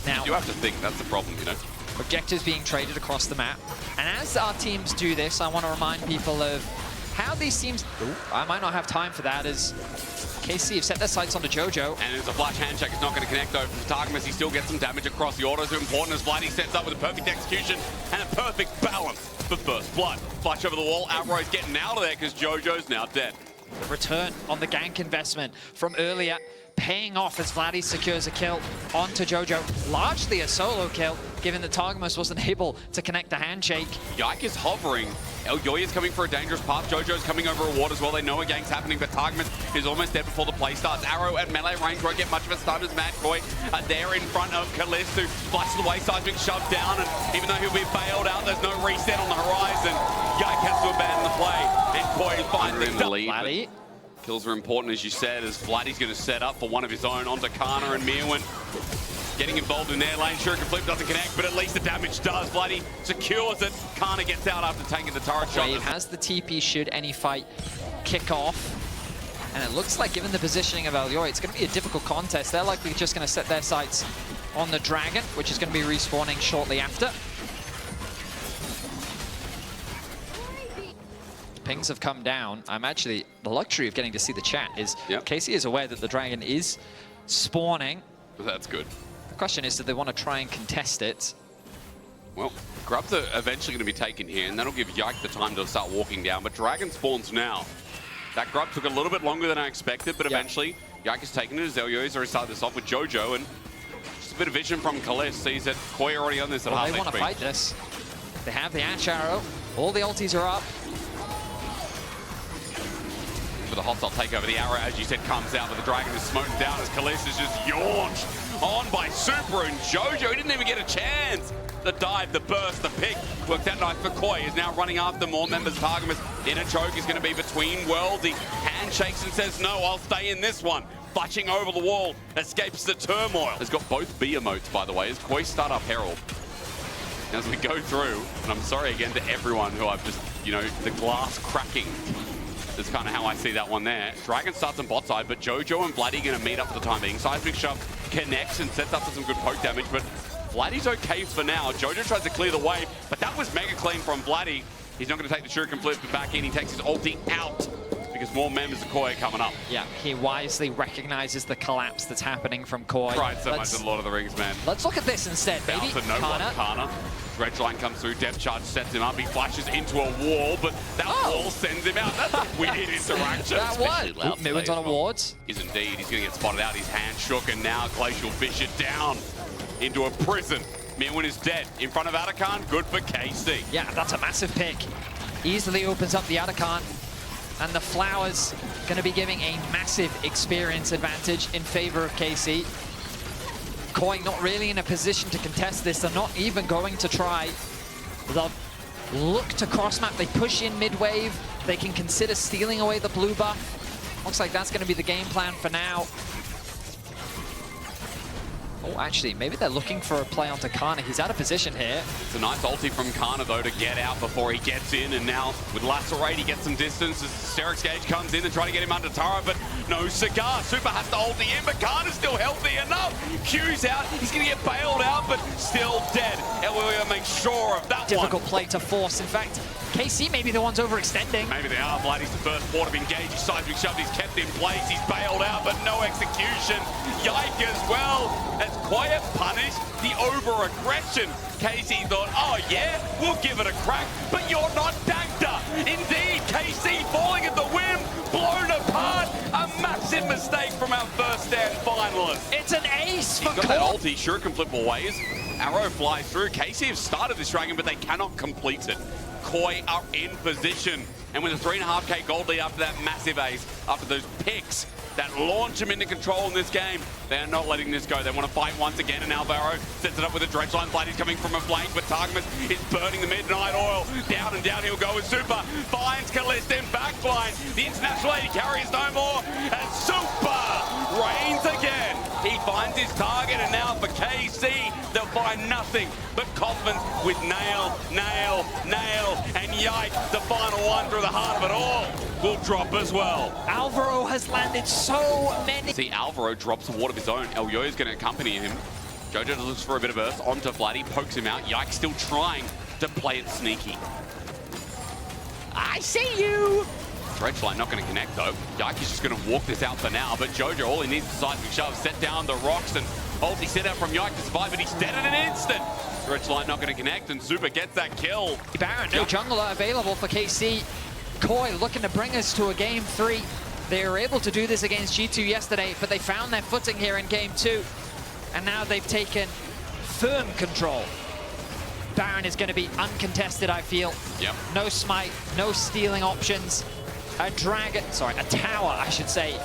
Now, you have to think. That's the problem, you know. Objectives being traded across the map. And as our teams do this, I want to remind people of how these teams... Ooh, I might not have time for that, as KC have set their sights onto Jojo. And it's a flash handshake. It's not going to connect, though, from Targamas. He still gets some damage across. The autos are important as Vladdy sets up with a perfect execution and a perfect balance for first blood. Flash over the wall. Alvaro's getting out of there because Jojo's now dead. The return on the gank investment from earlier paying off as Vladdy secures a kill onto Jojo. Largely a solo kill, given that Targamas wasn't able to connect the handshake. Yike is hovering. Elyoya's coming for a dangerous path. Jojo's coming over a ward as well. They know a gank's happening, but Targamas is almost dead before the play starts. Arrow at melee range won't get much of a stun as Mad Koi there in front of Kalist, who flashes away, side's being shoved down, and even though he'll be bailed out, there's no reset on the horizon. Yike has to abandon the play, and Koi finds the lead. Vladdy. Kills are important, as you said, as Vladdy's going to set up for one of his own onto Kana and Mirwin. Getting involved in their lane, sure, Flip doesn't connect, but at least the damage does. Vladdy secures it. Kana gets out after taking the turret shot. Wave has the TP should any fight kick off. And it looks like, given the positioning of Elyoya, it's going to be a difficult contest. They're likely just going to set their sights on the Dragon, which is going to be respawning shortly after. Pings have come down. I'm actually, the luxury of getting to see the chat is KC is aware that the Dragon is spawning. That's good. The question is, do they want to try and contest it? Well, grubs are eventually going to be taken here, and that'll give Yike the time to start walking down, but Dragon spawns now. That grub took a little bit longer than I expected, but eventually Yike has taken it as Elyoya's already started this off with Jojo, and just a bit of vision from Kalist sees that Koi already on this at half HP. They want to fight this. They have the Ash Arrow. All the ultis are up. For the hostile takeover, the arrow, as you said, comes out, but the Dragon is smoking down as Kalist is just yaunched on by Super and Jojo. He didn't even get a chance. The dive, the burst, the pick. Worked out nice for Koi. Is now running after more members of Targamas. In a choke is going to be between worlds. He handshakes and says, no, I'll stay in this one. Flashing over the wall. Escapes the turmoil. Has got both B emotes, by the way, as Koi start up Herald. As we go through, and I'm sorry again to everyone who I've just, you know, the glass cracking. That's kind of how I see that one there. Dragon starts on bot side, but Jojo and Vladdy going to meet up for the time being. Seismic Shove connects and sets up for some good poke damage, but Vladdy's okay for now. Jojo tries to clear the wave, but that was mega clean from Vladdy. He's not going to take the shuriken flip back in. He takes his ulti out because more members of Koi are coming up. Yeah, he wisely recognizes the collapse that's happening from Koi. Cried so much in Lord of the Rings, man. Let's look at this instead, baby. Bounce to no one, Kana. Dredge line comes through, depth charge sets him up, he flashes into a wall, but that wall sends him out. That's a weird interaction. That was. Midwinds on awards. Is indeed, he's going to get spotted out, his hand shook, and now Glacial Fish it down into a prison. Midwin is dead. In front of Atakan, good for KC. Yeah, that's a massive pick. Easily opens up the Atakan, and the Flowers going to be giving a massive experience advantage in favor of KC. Koi not really in a position to contest this. They're not even going to try. They'll look to cross-map. They push in mid-wave. They can consider stealing away the blue buff. Looks like that's going to be the game plan for now. Oh, actually, maybe they're looking for a play onto Kana. He's out of position here. It's a nice ulti from Kana, though, to get out before he gets in. And now, with Lacerate, he gets some distance as Sterix Gauge comes in and try to get him under Tara, but no cigar. Super has to ulti in, but Kana's still healthy enough. Q's out. He's going to get bailed out, but still dead. And we're going to make sure of that Difficult play to force. In fact, KC may be the ones overextending. Maybe they are. Vladdy's the first port of engage. He's seismic shoved. He's kept in place. He's bailed out, but no execution. Yike as well. As Quiet punished the over-aggression. KC thought, oh yeah, we'll give it a crack, but you're not Dagda. Indeed, KC falling at the whim, blown apart. A massive mistake from our first stand finalist. It's an ace for He's got that ulti, shuriken flip ways. Arrow flies through. KC have started this dragon, but they cannot complete it. Koi are in position. And with a 3.5k gold lead after that massive ace, after those picks that launch them into control in this game, they are not letting this go. They want to fight once again, and Alvaro sets it up with a dredge line. Vladdy's coming from a flank, but Targamas is burning the midnight oil. Down and down he'll go with Super. Finds Kalista in backline. The International Lady carries no more, and Super reigns again. He finds his target, and now for KC, they'll find nothing but Kaufman with nail, nail, nail, and Yike, the final one through the heart of it all, will drop as well. Alvaro has landed so many. See, Alvaro drops a ward of his own. El Yoyo's going to accompany him. Jojo looks for a bit of earth onto Vladdy, pokes him out. Yike still trying to play it sneaky. I see you! Dredge line not going to connect though. Yike is just going to walk this out for now, but Jojo, all he needs is a seismic shove, set down the rocks, and ulti set out from Yike to survive, but he's dead in an instant. Dredge line not going to connect, and Super gets that kill. Baron, no jungler available for KC. Koi looking to bring us to a game 3. They were able to do this against G2 yesterday, but they found their footing here in game 2. And now they've taken firm control. Baron is going to be uncontested, I feel. Yep. No smite, no stealing options. A tower, I should say,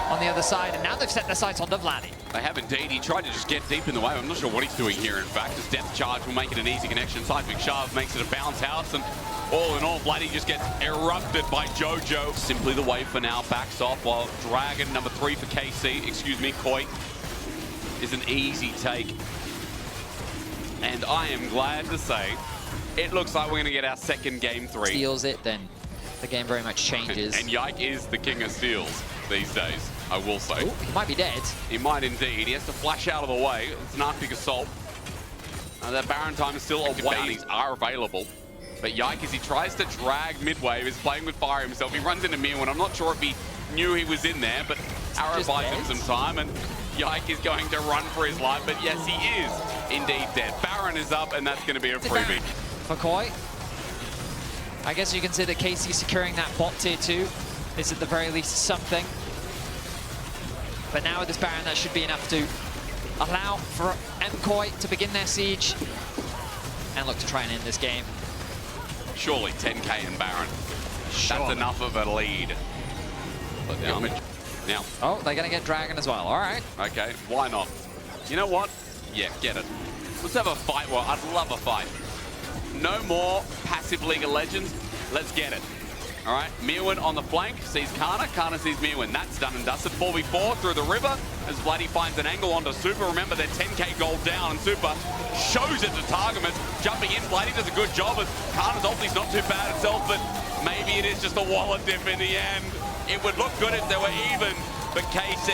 on the other side. And now they've set their sights onto Vladdy. They have indeed. He tried to just get deep in the wave. I'm not sure what he's doing here, in fact. His depth charge will make it an easy connection. Seismic shove makes it a bounce house, and all in all, Vladdy just gets erupted by Jojo. Simply the wave for now, backs off, while Dragon, number 3 for KC, excuse me, Koi, is an easy take. And I am glad to say, it looks like we're going to get our second game 3. Steals it, then the game very much changes. And Yike is the king of steals these days, I will say. Ooh, he might be dead. He might indeed. He has to flash out of the way. It's an Arctic Assault. That Baron time is still away. Bounties are available. But Yike, as he tries to drag mid-wave, is playing with fire himself. He runs into Mew, and I'm not sure if he knew he was in there, but Arrow buys him some time, and Yike is going to run for his life, but yes, he is indeed dead. Baron is up, and that's going to be a freebie. For Koi, I guess you consider KC securing that bot tier 2 is at the very least something. But now with this Baron, that should be enough to allow for Koi to begin their siege and look to try and end this game. Surely 10k and Baron. Surely. That's enough of a lead. But damage. Now. Oh, they're going to get Dragon as well. All right. Okay, why not? You know what? Yeah, get it. Let's have a fight. Well, I'd love a fight. No more passive League of Legends. Let's get it. All right, Mirwin on the flank, sees Kana, Kana sees Mirwin. That's done and dusted. 4v4 through the river as Vladdy finds an angle onto Super. Remember, they're 10k gold down, and Super shows it to Targamas. Jumping in, Vladdy does a good job, as Kana's ulti's not too bad itself, but maybe it is just a wallet dip in the end. It would look good if they were even, but KC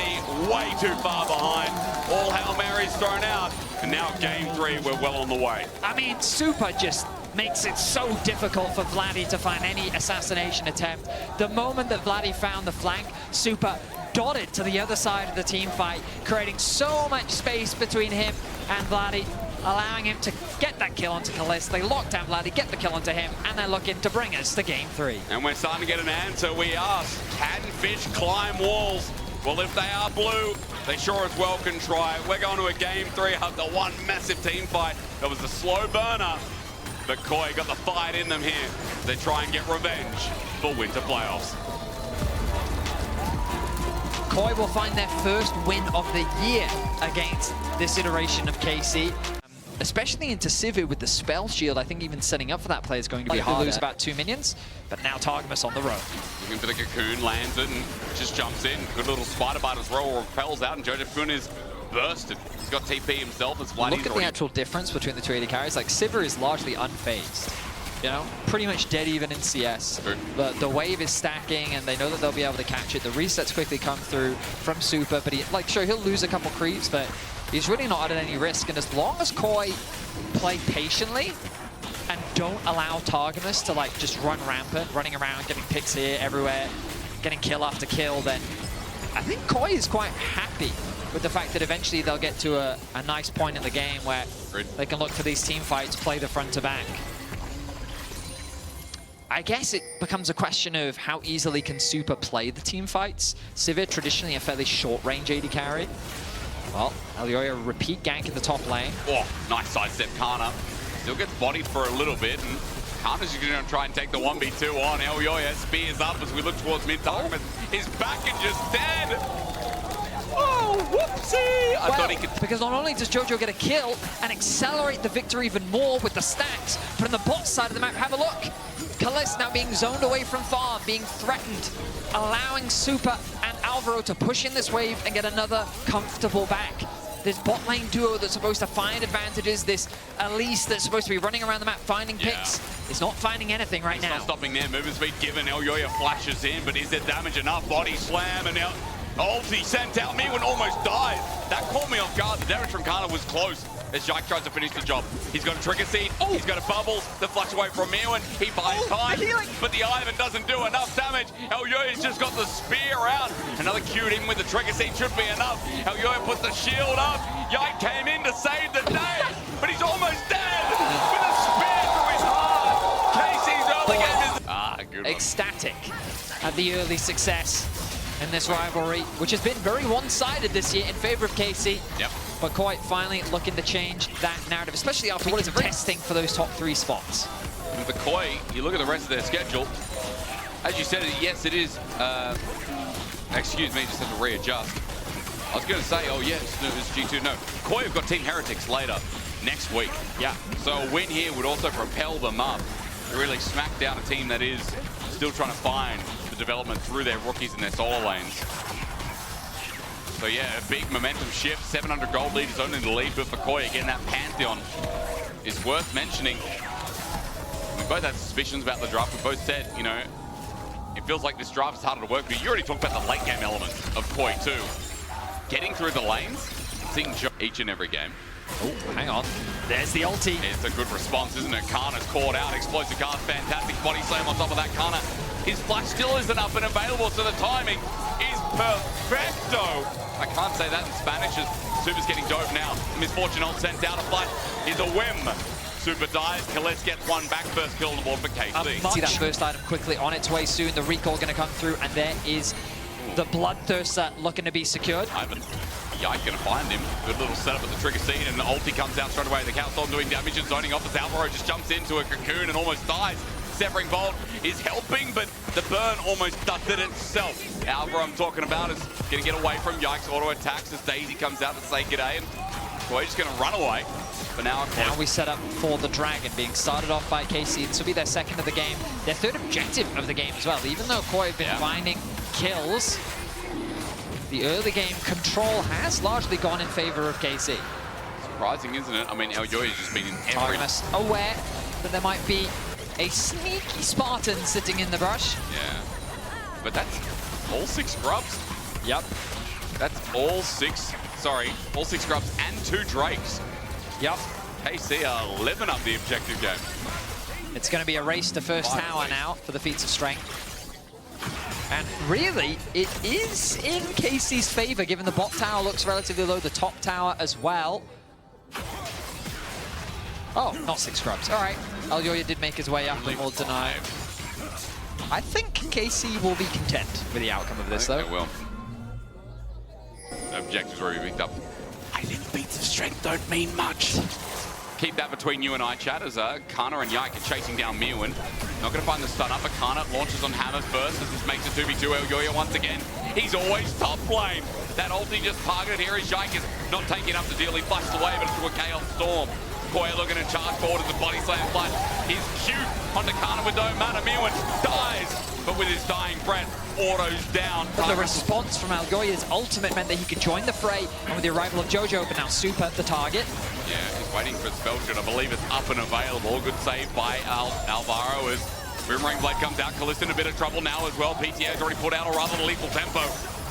way too far behind. All Hail Marys thrown out, and now game 3, we're well on the way. I mean, Super just makes it so difficult for Vladdy to find any assassination attempt. The moment that Vladdy found the flank, Super dotted to the other side of the team fight, creating so much space between him and Vladdy, allowing him to get that kill onto Kalist. They lock down Vladdy, get the kill onto him, and they're looking to bring us to game 3. And we're starting to get an answer. We ask, can fish climb walls? Well, if they are blue, they sure as well can try. We're going to a game 3 after one massive team fight. That was a slow burner, but Koi got the fight in them here. They try and get revenge for winter playoffs. Koi will find their first win of the year against this iteration of KC. Especially into Civu with the spell shield, I think even setting up for that play is going to be hard. They lose about 2 minions, but now Targamas on the road. Looking for the cocoon, lands it, and just jumps in. Good little spider bite as well, repels out, and Joseph Kun is bursted. He's got TP himself as Vladdy's Look at the actual difference between the two AD carries. Like, Sivir is largely unfazed. You know, pretty much dead even in CS. But the wave is stacking, and they know that they'll be able to catch it. The resets quickly come through from Super, but sure, he'll lose a couple creeps, but he's really not at any risk. And as long as Koi play patiently and don't allow Targamas to like just run rampant, running around, getting picks here, everywhere, getting kill after kill, then I think Koi is quite happy with the fact that eventually they'll get to a nice point in the game where they can look for these team fights, play the front to back. I guess it becomes a question of how easily can Super play the team fights. Sivir, traditionally a fairly short-range AD carry. Well, Elyoya repeat gank in the top lane. Oh, nice sidestep, Kana. Still gets bodied for a little bit, and Kana's just going to try and take the 1v2 on. Elyoya spears up as we look towards mid. Targamas is back and just dead. Oh, whoopsie! I thought he could... Because not only does Jojo get a kill and accelerate the victory even more with the stacks, but on the bot side of the map, have a look. Kalist now being zoned away from farm, being threatened, allowing Super and Alvaro to push in this wave and get another comfortable back. This bot lane duo that's supposed to find advantages, this Elise that's supposed to be running around the map finding picks, is not finding anything right now. Not stopping there, movement speed given, Elyoya flashes in, but is there damage enough? Body slam, and now ulti sent out, Mirwin almost died. That caught me off guard. The damage from Kana was close as Yike tries to finish the job. He's got a trigger seed, he's got a bubbles, the flash away from Mirwin. He buys time, but the Ivan doesn't do enough damage. Elyoya's just got the spear out. Another cued in with the trigger seed should be enough. Elyoya puts the shield up. Yike came in to save the day, but he's almost dead with a spear through his heart. Casey's early game is... good one. Ecstatic at the early success in this rivalry, which has been very one-sided this year in favor of KC. Yep. But Koi finally looking to change that narrative, especially after what is testing for those top 3 spots. With the Koi, you look at the rest of their schedule. As you said, yes, it is. Excuse me, just have to readjust. I was going to say, oh yes, it's G2. No, Koi have got Team Heretics later next week. Yeah. So a win here would also propel them up to really smack down a team that is still trying to find the development through their rookies and their solo lanes. So yeah, a big momentum shift. 700 gold lead is only the lead, but for Koi, again, that Pantheon is worth mentioning. We both had suspicions about the draft. We both said, you know, it feels like this draft is harder to work, but you already talked about the late game elements of Koi too. Getting through the lanes, seeing each and every game. Oh, hang on. There's the ulti. It's a good response, isn't it? Kana's caught out. Explosive cast, fantastic body slam on top of that. Kana, his flash still isn't up and available, so the timing is perfecto. I can't say that in Spanish as Super's getting dove now. The Misfortune ult sent out. A flash is a whim. Super dies. Kalist gets one back. First kill on the board for KC. See that first item quickly on its way soon. The recall going to come through, and there is the Bloodthirster looking to be secured. Ivan, Yike going to find him. Good little setup with the trigger seed, and the ulti comes out straight away. The Cowstorm doing damage and zoning off as Alvaro just jumps into a cocoon and almost dies. Severing Bolt is helping, but the burn almost does it itself. Alvaro I'm talking about is going to get away from Yike's auto attacks as Daisy comes out to say g'day, and Koi's just going to run away. But now we set up for the Dragon, being started off by KC. This will be their second of the game, their third objective of the game as well. Even though Koi have been finding kills, the early game control has largely gone in favor of KC. Surprising, isn't it? I mean, Elyoya's just been in every... Targamas aware that there might be a sneaky Spartan sitting in the brush. Yeah. But that's all 6 scrubs. Yep. That's all 6, sorry, all 6 scrubs and 2 Drakes. Yep. KC are living up the objective game. It's going to be a race to first tower now for the feats of strength. And really, it is in KC's favor, given the bot tower looks relatively low, the top tower as well. Oh, not 6 scrubs. All right. Elyoya did make his way up and will deny. I think KC will be content with the outcome of this, though. They will. The objective's already picked up. I think feats of strength don't mean much. Keep that between you and I, chat, as Kana and Yike are chasing down Mirwin. Not going to find the stun up, but Kana launches on Hammer first as this makes it 2v2. Elyoya once again. He's always top lane. That ulti just targeted here as Yike is not taking enough to deal. He flashed away, but it's to a Chaos Storm. Koi looking to charge forward as the body slam flash. He's cute onto Kana with no mana. Mirwin dies, but with his dying breath, autos down. But the response from Elyoya's ultimate meant that he could join the fray, and with the arrival of Jojo, but now Super the target. Yeah, he's waiting for spell shot. I believe it's up and available. Good save by Alvaro as Boomerang Blade comes out. Kalista in a bit of trouble now as well. PTA's already put out a rather lethal tempo.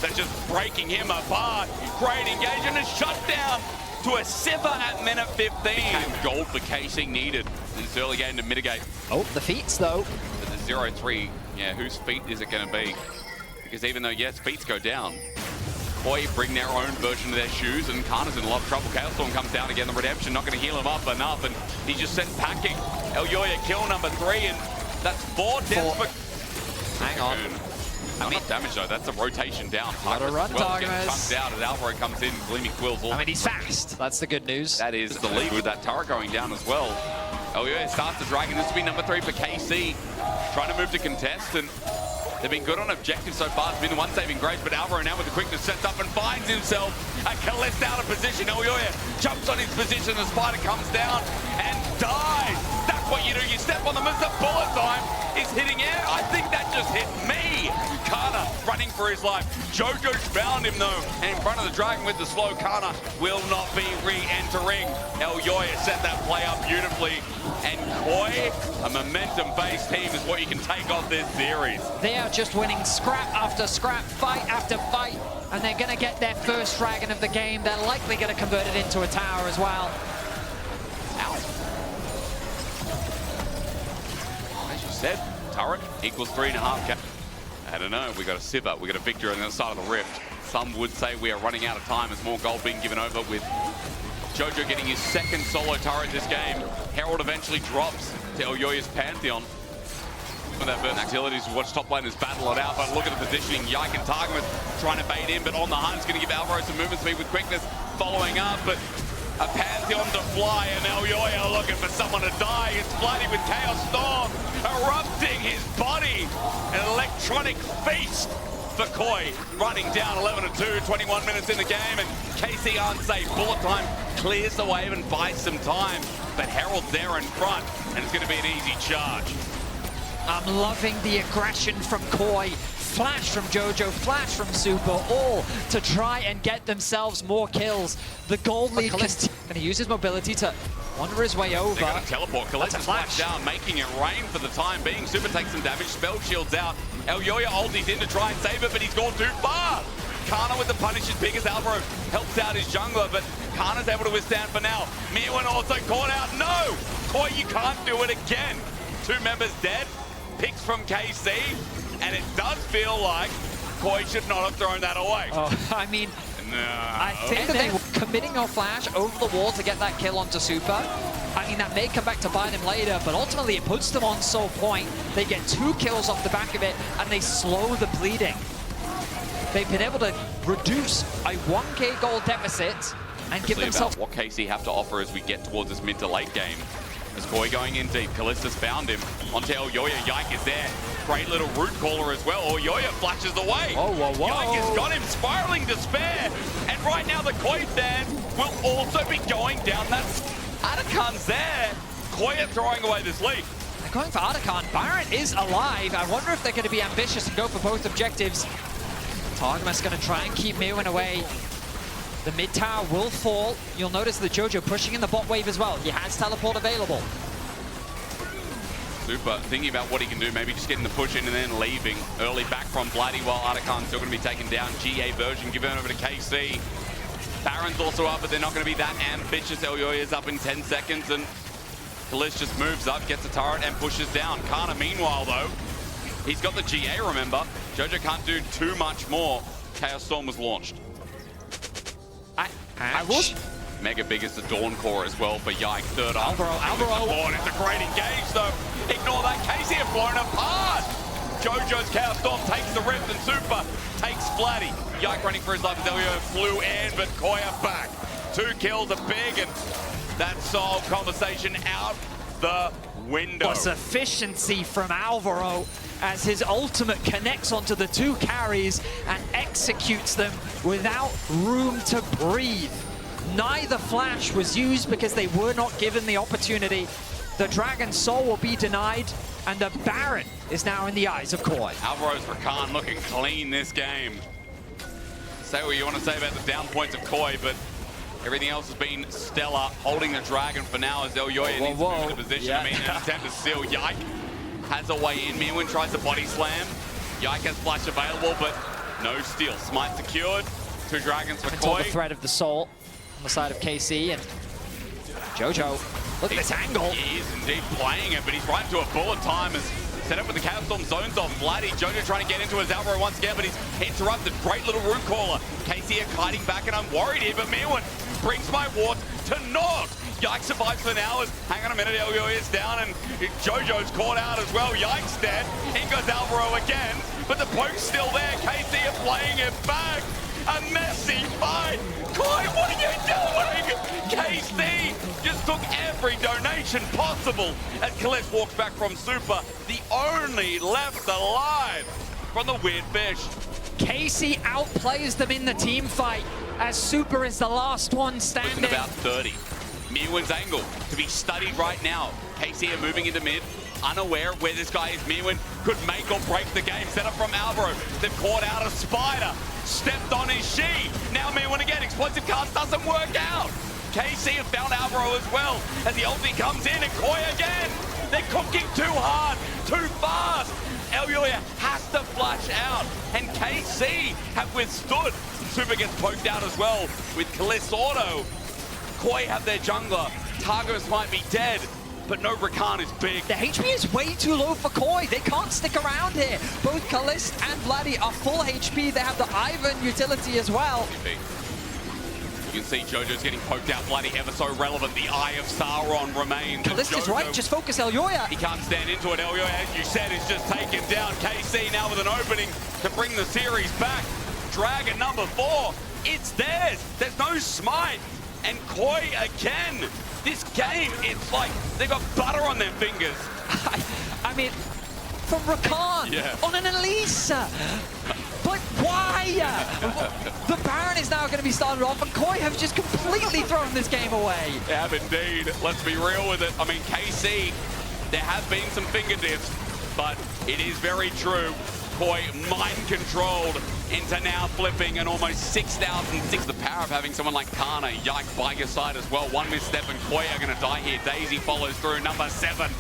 They're just breaking him apart. Great engagement and shut down to a Sivir at minute 15. Gold for KC needed in this early game to mitigate. Oh, the feats though. But the 0-3, yeah, whose feet is it going to be? Because even though, yes, feats go down, Koi bring their own version of their shoes, and Kana's in a lot of trouble. Chaos Storm comes down again, the Redemption not going to heal him up enough, and he's just sent packing. Elyoya kill number 3, and that's 4 deaths for... Hang on. Not enough damage though, that's a rotation down. Gotta run, getting chunked out as Alvaro comes in, Gleaming Quills. I mean, he's fast. That's the good news. That is the lead with that turret going down as well. Elyoya starts the Dragon. This will be number 3 for KC. Trying to move to contest, and they've been good on objective so far. It's been the one saving grace, but Alvaro now with the quickness sets up and finds himself a Kalista out of position. Elyoya jumps on his position, the spider comes down and dies. That's what you do. You step on them as the bullet time is hitting air. I think that just hit me. Kana running for his life. Jojo's found him though, and in front of the Dragon with the slow. Kana will not be re-entering. Elyoya set that play up beautifully, and Koi, a momentum-based team, is what you can take off this series. They are just winning scrap after scrap, fight after fight, and they're going to get their first Dragon of the game. They're likely going to convert it into a tower as well. Ow. As you said, turret equals 3.5k. I don't know, we got a Sivir, we got a Victor on the other side of the Rift. Some would say we are running out of time as more gold being given over, with Jojo getting his second solo turret this game. Herald eventually drops to Elyoya's Pantheon. With that versatility to watch top laners battle it out, but look at the positioning. Yike and Targamas trying to bait in, but on the hunt is going to give Alvaro some movement speed with quickness, following up, but a Pantheon to fly, and Elyoya looking for someone to die. It's flooding with Chaos Storm, erupting his body. An electronic feast for Koi, running down 11-2, 21 minutes in the game, and KC aren't safe. Bullet time clears the wave and buys some time, but Herald's there in front, and it's going to be an easy charge. I'm loving the aggression from Koi. Flash from Jojo, flash from Super, all to try and get themselves more kills. The gold lead going to use his mobility to wander his way over. They're going to teleport. Kalista's flash down, making it rain for the time being. Super takes some damage, spell shields out. Elyoya ulti's in to try and save it, but he's gone too far. Kana with the punish is big as Alvaro helps out his jungler, but Kana's able to withstand for now. Mirwin also caught out. No! Koi, you can't do it again. 2 members dead. Picks from KC, and it does feel like Koi should not have thrown that away. Oh, I mean, no. I think that they were committing a flash over the wall to get that kill onto Super. I mean, that may come back to bite him later, but ultimately it puts them on so point. They get 2 kills off the back of it, and they slow the bleeding. They've been able to reduce a 1k gold deficit and give themselves... What KC have to offer as we get towards this mid to late game. As Koi going in deep, Callista's found him. Onto Elyoya, Yike is there. Great little root caller as well. Elyoya flashes away. Yike has got him spiraling despair. And right now the Koi fans will also be going down that. Atakan's there. Koi are throwing away this lead. They're going for Atakan. Baron is alive. I wonder if they're going to be ambitious and go for both objectives. Targamas going to try and keep Mewin away. The mid tower will fall. You'll notice the Jojo pushing in the bot wave as well. He has teleport available. Super thinking about what he can do, maybe just getting the push in and then leaving early back from Bloody while Atakan's still going to be taken down. GA version given over to KC. Baron's also up, but they're not going to be that ambitious. Elyoya's up in 10 seconds and Kalish just moves up, gets a turret and pushes down. Kana meanwhile though, he's got the GA, remember. Jojo can't do too much more. Chaos Storm was launched. I was Mega big as the Dawn Core as well for Yike. Third up. Alvaro. It's a great engage though. Ignore that. Casey have blown apart. Jojo's Chaos Storm takes the Rift and Super takes Flatty. Yike running for his life as Elio flew in, but Koya back. 2 kills are big, and that solved conversation out the window. Was efficiency from Alvaro as his ultimate connects onto the 2 carries and executes them without room to breathe. Neither flash was used because they were not given the opportunity. The Dragon's Soul will be denied, and the Baron is now in the eyes of Koi. Alvaro's Rakan looking clean this game. Say what you want to say about the down points of Koi, but everything else has been stellar. Holding the Dragon for now as Elyoya needs to move into position. Yeah. I mean, an attempt to seal. Yike has a way in. Mewin tries to body slam. Yike has flash available, but no steal. Smite secured. 2 dragons for Until Koi. the threat of the soul on the side of KC, and Jojo, look at this angle. He is indeed playing it, but he's right into a bullet time as set up with the Chaos Storm zones off. Vladdy, Jojo trying to get into his Alvaro once again, but he's interrupted. Great little root caller. KC are kiting back, and I'm worried here, but Mewin brings my ward to naught. Yike survives for now. Hang on a minute, Elyoya is down, and Jojo's caught out as well. Yike's dead. In goes Alvaro again, but the poke's still there. KC are playing it back. A messy fight. Koi, what are you doing? KC just took every donation possible as Kalish walks back from Super, the only left alive from the Weird Fish. KC outplays them in the team fight as Super is the last one standing. Looking about 30. Mewin's angle to be studied right now. KC are moving into mid, unaware of where this guy is. Mewin could make or break the game. Set up from Alvaro. They've caught out a Spider. Stepped on his she. Now Mewin again. Explosive cast doesn't work out. KC have found Alvaro as well as the ulti comes in, and Koi again. They're cooking too hard, too fast. Elyoya has to flush out, and KC have withstood. Super gets poked out as well with Kalish Auto. Koi have their jungler. Targos might be dead, but no Rakan is big. The HP is way too low for Koi. They can't stick around here. Both Kalist and Vladdy are full HP. They have the Ivan utility as well. You can see Jojo's getting poked out. Bloody ever so relevant. The Eye of Sauron remains. Kalist is right. Just focus Elyoya. He can't stand into it. Elyoya, as you said, is just taken down. KC now with an opening to bring the series back. Dragon number 4. It's theirs. There's no smite. And Koi again. This game, it's like they've got butter on their fingers. I mean, from Rakan on an Elisa. But why? The Baron is now going to be started off, and Koi have just completely thrown this game away. They have indeed. Let's be real with it. I mean, KC, there have been some fingertips, but it is very true. Koi mind-controlled into now flipping an almost 6,006. The power of having someone like Kana, Yike by your side as well. One misstep and Koi are going to die here. Daisy follows through, number 7.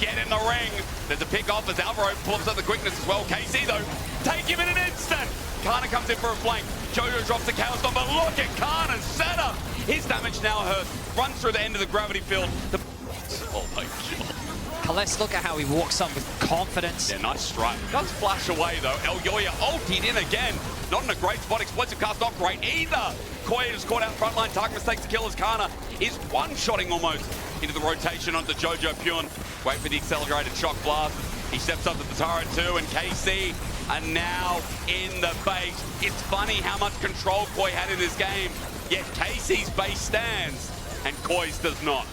Get in the ring. There's a pick off as Alvaro pulls up the quickness as well. KC though, take him in an instant. Kana comes in for a flank. Jojo drops the Chaos Storm, but look at Kana's setup. His damage now hurt. Runs through the end of the gravity field. Oh my god. Kalist, look at how he walks up with confidence. Yeah, nice strike. Does flash away though. Elyoya ultied in again. Not in a great spot. Explosive cast not great either. Koi is caught out front line. Tark mistakes to kill as Kana is one-shotting almost into the rotation onto Jojo Pune. Wait for the accelerated shock blast. He steps up to the turret too, and KC are now in the base. It's funny how much control Koi had in this game, yet KC's base stands and Koi's does not.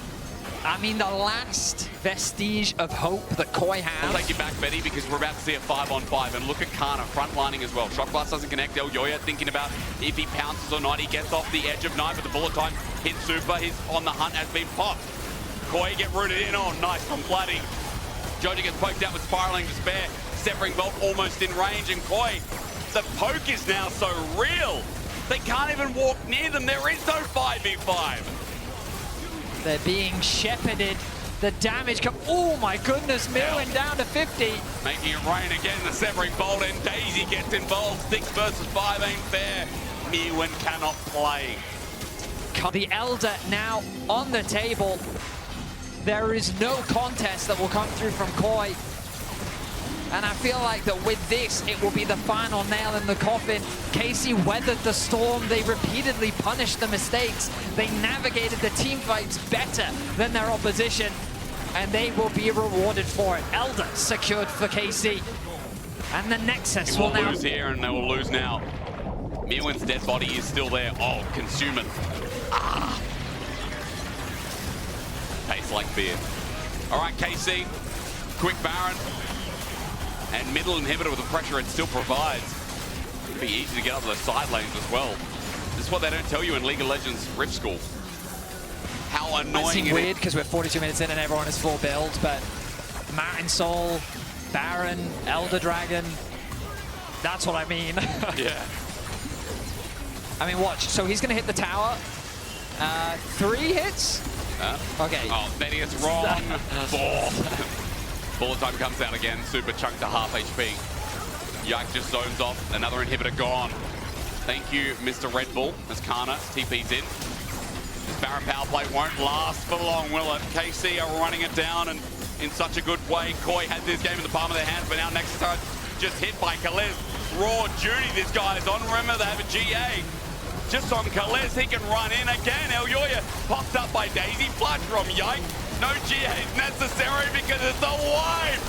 I mean, the last vestige of hope that Koi I'll has. take you back, Betty, because we're about to see a 5-on-5. And look at Kana frontlining as well. Shock Blast doesn't connect. Elyoya thinking about if he pounces or not. He gets off the edge of knife, but the bullet time hits super. He's on the hunt, has been popped. Koi get rooted in on. Nice from Bloody. Joji gets poked out with Spiraling Despair. Severing Bolt almost in range. And Koi, the poke is now so real. They can't even walk near them. There is no 5v5. They're being shepherded. The damage come. Oh my goodness, Mirwin down to 50. Making it rain again, the Severing Bolt, and Daisy gets involved. 6 versus 5 ain't fair. Mirwin cannot play. The Elder now on the table. There is no contest that will come through from Koi. And I feel like that with this, it will be the final nail in the coffin. Casey weathered the storm. They repeatedly punished the mistakes. They navigated the team fights better than their opposition. And they will be rewarded for it. Elder secured for KC. And the Nexus will now lose here, and they will lose now. Mirwin's dead body is still there. Oh, consume it. Ah. Tastes like beer. All right, KC. Quick Baron. And middle inhibitor with the pressure it still provides. It'd be easy to get up to the side lanes as well. This is what they don't tell you in League of Legends Rift School. How annoying it is. weird because we're 42 minutes in and everyone is full build, but Martin Soul, Baron, Elder Dragon, that's what I mean. Yeah. I mean, watch. So he's going to hit the tower. 3 hits? Okay. Oh, Betty, it's wrong. 4. Bullet time comes out again. Super chunk to half HP. Yike just zones off. Another inhibitor gone. Thank you, Mr. Red Bull, as Kana TP's in. This Baron power play won't last for long, will it? KC are running it down and in such a good way. Koi had this game in the palm of their hands, but now Nexus are just hit by Khalez. Raw duty this guy is on. Remember, they have a GA. Just on Khalez, he can run in again. Elyoya popped up by Daisy. Flush from Yike. No GA is necessary because it's a wipe.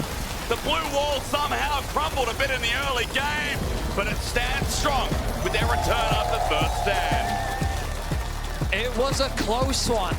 The blue wall somehow crumbled a bit in the early game, but it stands strong with their return after first stand. It was a close one.